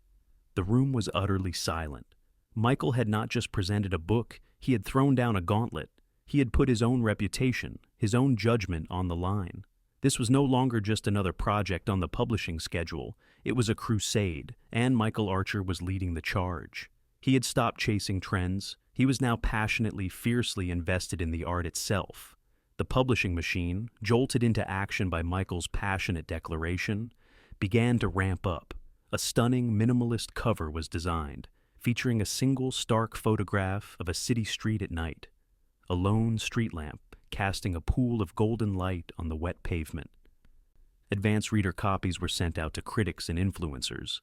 The room was utterly silent. Michael had not just presented a book, he had thrown down a gauntlet. He had put his own reputation, his own judgment on the line. This was no longer just another project on the publishing schedule. It was a crusade, and Michael Archer was leading the charge. He had stopped chasing trends. He was now passionately, fiercely invested in the art itself. The publishing machine, jolted into action by Michael's passionate declaration, began to ramp up. A stunning, minimalist cover was designed, featuring a single stark photograph of a city street at night, a lone street lamp casting a pool of golden light on the wet pavement. Advance reader copies were sent out to critics and influencers,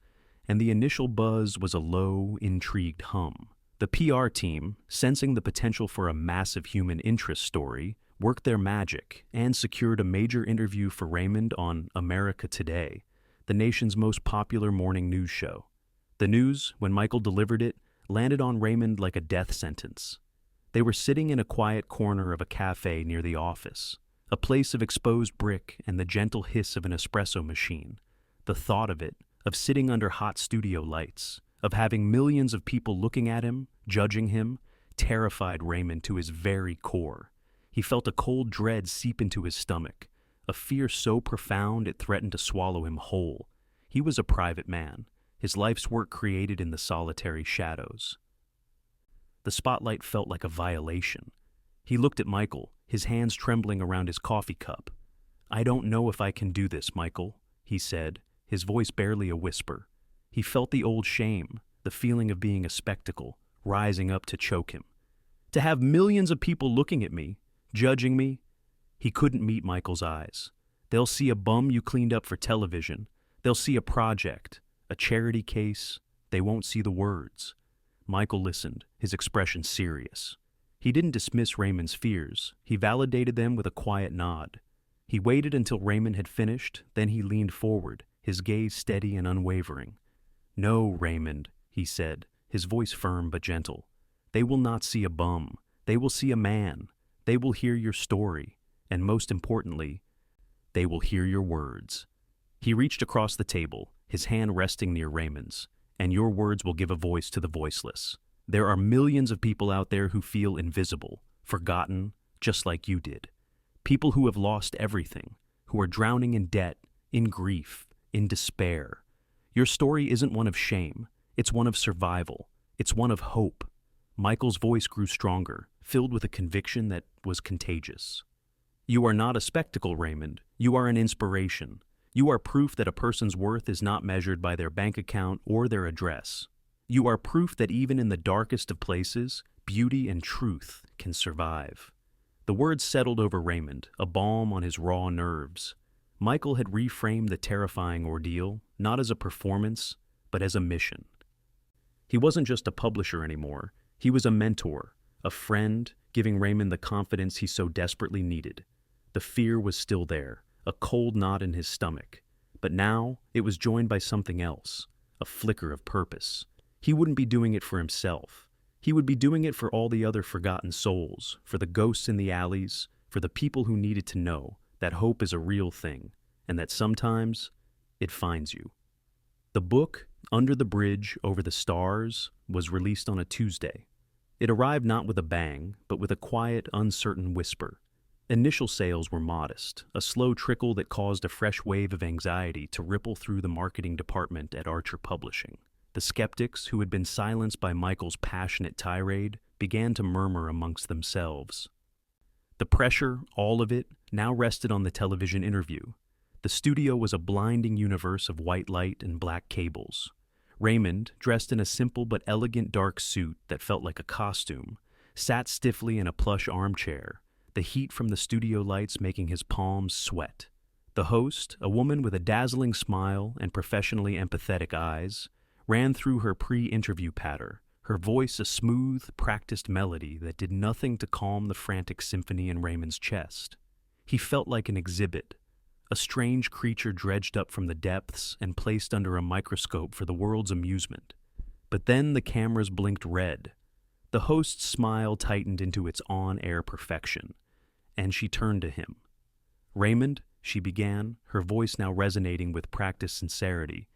and the initial buzz was a low, intrigued hum. The PR team, sensing the potential for a massive human interest story, worked their magic and secured a major interview for Raymond on America Today, the nation's most popular morning news show. The news, when Michael delivered it, landed on Raymond like a death sentence. They were sitting in a quiet corner of a cafe near the office, a place of exposed brick and the gentle hiss of an espresso machine. The thought of it, of sitting under hot studio lights, of having millions of people looking at him, judging him, terrified Raymond to his very core. He felt a cold dread seep into his stomach, a fear so profound it threatened to swallow him whole. He was a private man, his life's work created in the solitary shadows. The spotlight felt like a violation. He looked at Michael, his hands trembling around his coffee cup. "I don't know if I can do this, Michael," he said, his voice barely a whisper. He felt the old shame, the feeling of being a spectacle, rising up to choke him. To have millions of people looking at me, judging me. He couldn't meet Michael's eyes. They'll see a bum you cleaned up for television. They'll see a project, a charity case. They won't see the words. Michael listened, his expression serious. He didn't dismiss Raymond's fears. He validated them with a quiet nod. He waited until Raymond had finished, then he leaned forward, his gaze steady and unwavering. "No, Raymond," he said, his voice firm but gentle. "They will not see a bum. They will see a man. They will hear your story. And most importantly, they will hear your words." He reached across the table, his hand resting near Raymond's, and your words will give a voice to the voiceless. There are millions of people out there who feel invisible, forgotten, just like you did. People who have lost everything, who are drowning in debt, in grief, in despair. Your story isn't one of shame, it's one of survival, it's one of hope. Michael's voice grew stronger, filled with a conviction that was contagious. You are not a spectacle, Raymond. You are an inspiration. You are proof that a person's worth is not measured by their bank account or their address. You are proof that even in the darkest of places, beauty and truth can survive. The words settled over Raymond, a balm on his raw nerves. Michael had reframed the terrifying ordeal, not as a performance, but as a mission. He wasn't just a publisher anymore. He was a mentor, a friend, giving Raymond the confidence he so desperately needed. The fear was still there, a cold knot in his stomach. But now it was joined by something else, a flicker of purpose. He wouldn't be doing it for himself. He would be doing it for all the other forgotten souls, for the ghosts in the alleys, for the people who needed to know that hope is a real thing, and that sometimes it finds you. The book, Under the Bridge Over the Stars, was released on a Tuesday. It arrived not with a bang, but with a quiet, uncertain whisper. Initial sales were modest, a slow trickle that caused a fresh wave of anxiety to ripple through the marketing department at Archer Publishing. The skeptics, who had been silenced by Michael's passionate tirade, began to murmur amongst themselves. The pressure, all of it, now rested on the television interview. The studio was a blinding universe of white light and black cables. Raymond, dressed in a simple but elegant dark suit that felt like a costume, sat stiffly in a plush armchair, the heat from the studio lights making his palms sweat. The host, a woman with a dazzling smile and professionally empathetic eyes, ran through her pre-interview patter, her voice a smooth, practiced melody that did nothing to calm the frantic symphony in Raymond's chest. He felt like an exhibit, a strange creature dredged up from the depths and placed under a microscope for the world's amusement. But then the cameras blinked red. The host's smile tightened into its on-air perfection, and she turned to him. "Raymond," she began, her voice now resonating with practiced sincerity,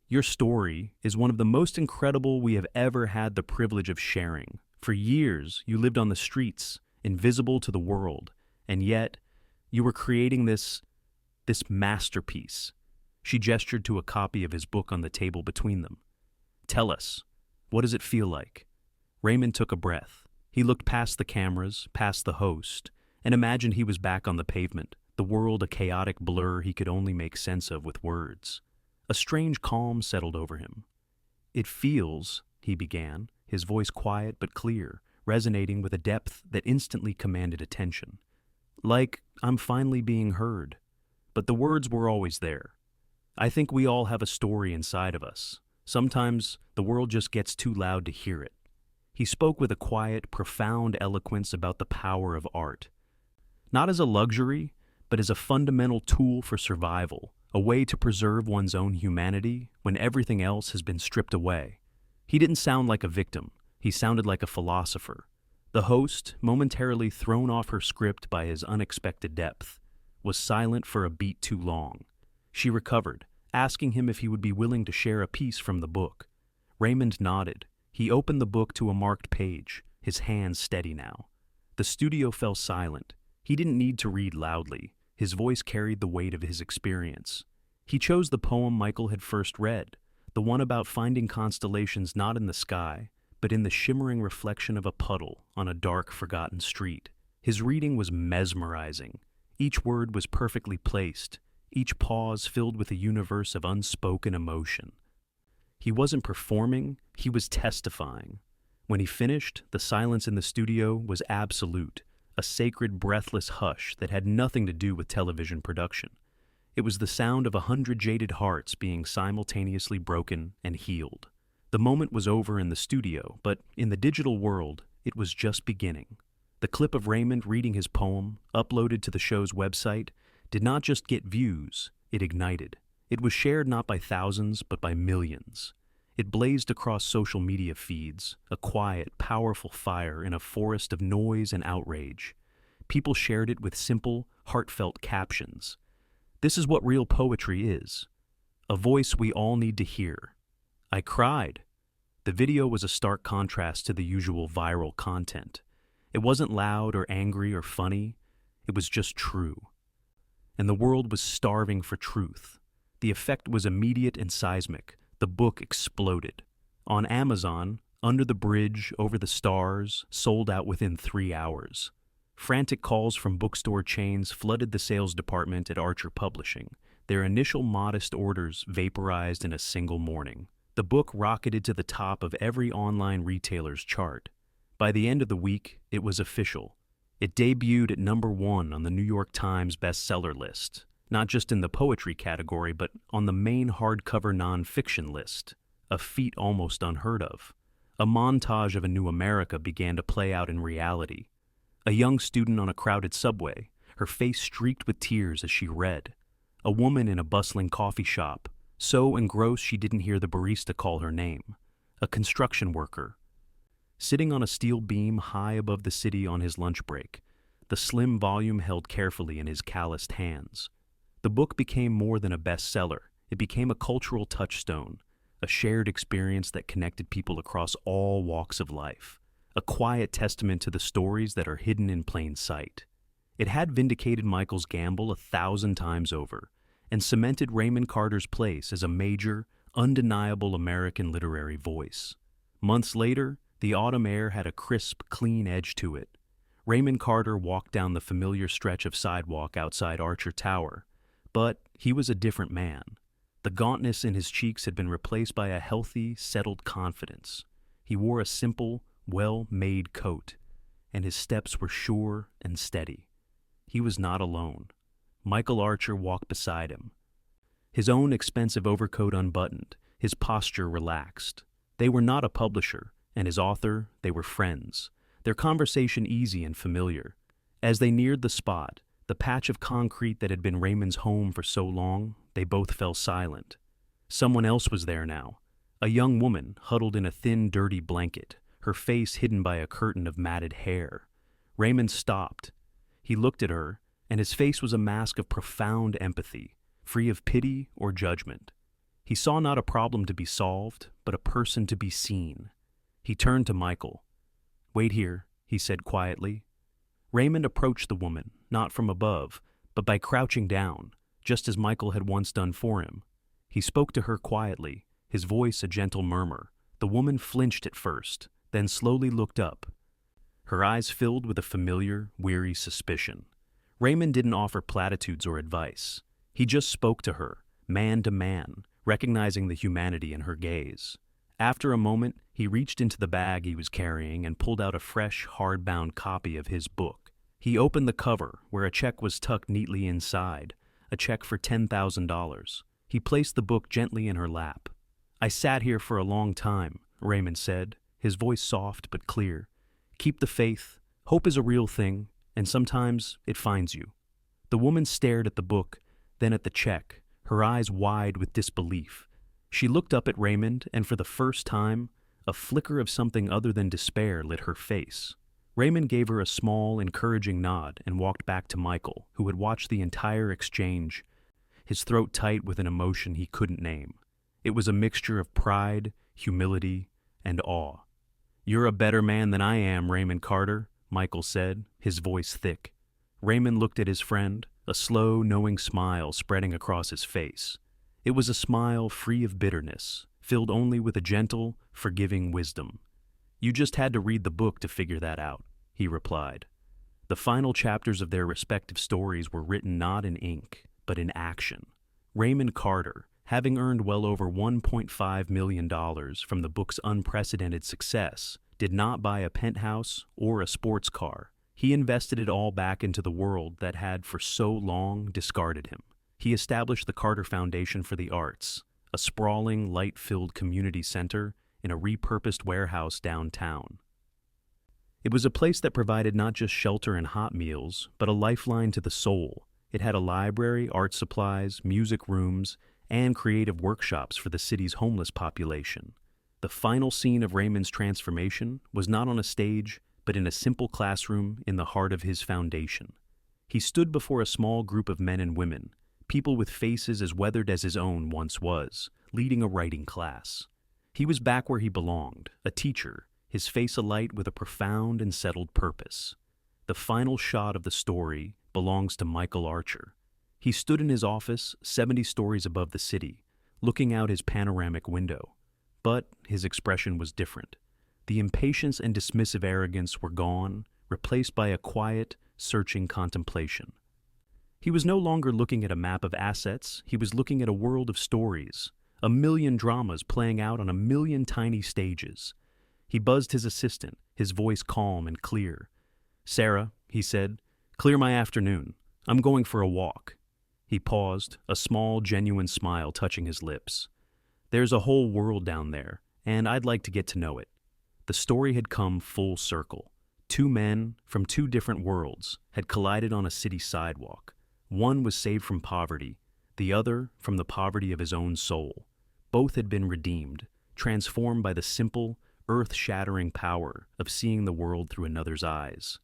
"your story is one of the most incredible we have ever had the privilege of sharing. For years, you lived on the streets, invisible to the world, and yet you were creating this masterpiece." She gestured to a copy of his book on the table between them. "Tell us, what does it feel like?" Raymond took a breath. He looked past the cameras, past the host, and imagined he was back on the pavement, the world a chaotic blur he could only make sense of with words. A strange calm settled over him. "It feels," he began, his voice quiet but clear, resonating with a depth that instantly commanded attention. "Like I'm finally being heard." But the words were always there. "I think we all have a story inside of us. Sometimes the world just gets too loud to hear it." He spoke with a quiet, profound eloquence about the power of art. Not as a luxury, but as a fundamental tool for survival, a way to preserve one's own humanity when everything else has been stripped away. He didn't sound like a victim. He sounded like a philosopher. The host, momentarily thrown off her script by his unexpected depth, was silent for a beat too long. She recovered, asking him if he would be willing to share a piece from the book. Raymond nodded. He opened the book to a marked page, his hands steady now. The studio fell silent. He didn't need to read loudly. His voice carried the weight of his experience. He chose the poem Michael had first read, the one about finding constellations not in the sky, but in the shimmering reflection of a puddle on a dark, forgotten street. His reading was mesmerizing. Each word was perfectly placed, each pause filled with a universe of unspoken emotion. He wasn't performing, he was testifying. When he finished, the silence in the studio was absolute, a sacred, breathless hush that had nothing to do with television production. It was the sound of 100 jaded hearts being simultaneously broken and healed. The moment was over in the studio, but in the digital world, it was just beginning. The clip of Raymond reading his poem, uploaded to the show's website, did not just get views, it ignited. It was shared not by thousands, but by millions. It blazed across social media feeds, a quiet, powerful fire in a forest of noise and outrage. People shared it with simple, heartfelt captions. "This is what real poetry is. A voice we all need to hear. I cried. The video was a stark contrast to the usual viral content. It wasn't loud or angry or funny. It was just true. And the world was starving for truth. The effect was immediate and seismic. The book exploded. On Amazon, Under the Bridge, Over the Stars, sold out within 3 hours. Frantic calls from bookstore chains flooded the sales department at Archer Publishing. Their initial modest orders vaporized in a single morning. The book rocketed to the top of every online retailer's chart. By the end of the week, it was official. It debuted at #1 on the New York Times bestseller list, not just in the poetry category, but on the main hardcover nonfiction list, a feat almost unheard of. A montage of a new America began to play out in reality. A young student on a crowded subway, her face streaked with tears as she read. A woman in a bustling coffee shop, so engrossed she didn't hear the barista call her name. A construction worker, sitting on a steel beam high above the city on his lunch break, the slim volume held carefully in his calloused hands. The book became more than a bestseller. It became a cultural touchstone, a shared experience that connected people across all walks of life, a quiet testament to the stories that are hidden in plain sight. It had vindicated Michael's gamble 1,000 times over, and cemented Raymond Carter's place as a major, undeniable American literary voice. Months later, the autumn air had a crisp, clean edge to it. Raymond Carter walked down the familiar stretch of sidewalk outside Archer Tower, but he was a different man. The gauntness in his cheeks had been replaced by a healthy, settled confidence. He wore a simple, well-made coat, and his steps were sure and steady. He was not alone. Michael Archer walked beside him, his own expensive overcoat unbuttoned, his posture relaxed. They were not a publisher, and his author, they were friends, their conversation easy and familiar. As they neared the spot, the patch of concrete that had been Raymond's home for so long, they both fell silent. Someone else was there now, a young woman huddled in a thin, dirty blanket, her face hidden by a curtain of matted hair. Raymond stopped. He looked at her, and his face was a mask of profound empathy, free of pity or judgment. He saw not a problem to be solved, but a person to be seen. He turned to Michael. "Wait here," he said quietly. Raymond approached the woman, not from above, but by crouching down, just as Michael had once done for him. He spoke to her quietly, his voice a gentle murmur. The woman flinched at first, then slowly looked up. Her eyes filled with a familiar, weary suspicion. Raymond didn't offer platitudes or advice. He just spoke to her, man to man, recognizing the humanity in her gaze. After a moment, he reached into the bag he was carrying and pulled out a fresh, hardbound copy of his book. He opened the cover, where a check was tucked neatly inside, a check for $10,000. He placed the book gently in her lap. "I sat here for a long time," Raymond said, his voice soft but clear. "Keep the faith. Hope is a real thing, and sometimes it finds you." The woman stared at the book, then at the check, her eyes wide with disbelief. She looked up at Raymond, and for the first time, a flicker of something other than despair lit her face. Raymond gave her a small, encouraging nod and walked back to Michael, who had watched the entire exchange, his throat tight with an emotion he couldn't name. It was a mixture of pride, humility, and awe. "You're a better man than I am, Raymond Carter," Michael said, his voice thick. Raymond looked at his friend, a slow, knowing smile spreading across his face. It was a smile free of bitterness, filled only with a gentle, forgiving wisdom. "You just had to read the book to figure that out," he replied. The final chapters of their respective stories were written not in ink, but in action. Raymond Carter, having earned well over $1.5 million from the book's unprecedented success, did not buy a penthouse or a sports car. He invested it all back into the world that had for so long discarded him. He established the Carter Foundation for the Arts, a sprawling, light-filled community center in a repurposed warehouse downtown. It was a place that provided not just shelter and hot meals, but a lifeline to the soul. It had a library, art supplies, music rooms, and creative workshops for the city's homeless population. The final scene of Raymond's transformation was not on a stage, but in a simple classroom in the heart of his foundation. He stood before a small group of men and women, people with faces as weathered as his own once was, leading a writing class. He was back where he belonged, a teacher, his face alight with a profound and settled purpose. The final shot of the story belongs to Michael Archer. He stood in his office, 70 stories above the city, looking out his panoramic window. But his expression was different. The impatience and dismissive arrogance were gone, replaced by a quiet, searching contemplation. He was no longer looking at a map of assets, he was looking at a world of stories, a million dramas playing out on a million tiny stages. He buzzed his assistant, his voice calm and clear. "Sarah," he said, "clear my afternoon. I'm going for a walk." He paused, a small, genuine smile touching his lips. "There's a whole world down there, and I'd like to get to know it." The story had come full circle. Two men from two different worlds had collided on a city sidewalk. One was saved from poverty, the other from the poverty of his own soul. Both had been redeemed, transformed by the simple, earth-shattering power of seeing the world through another's eyes.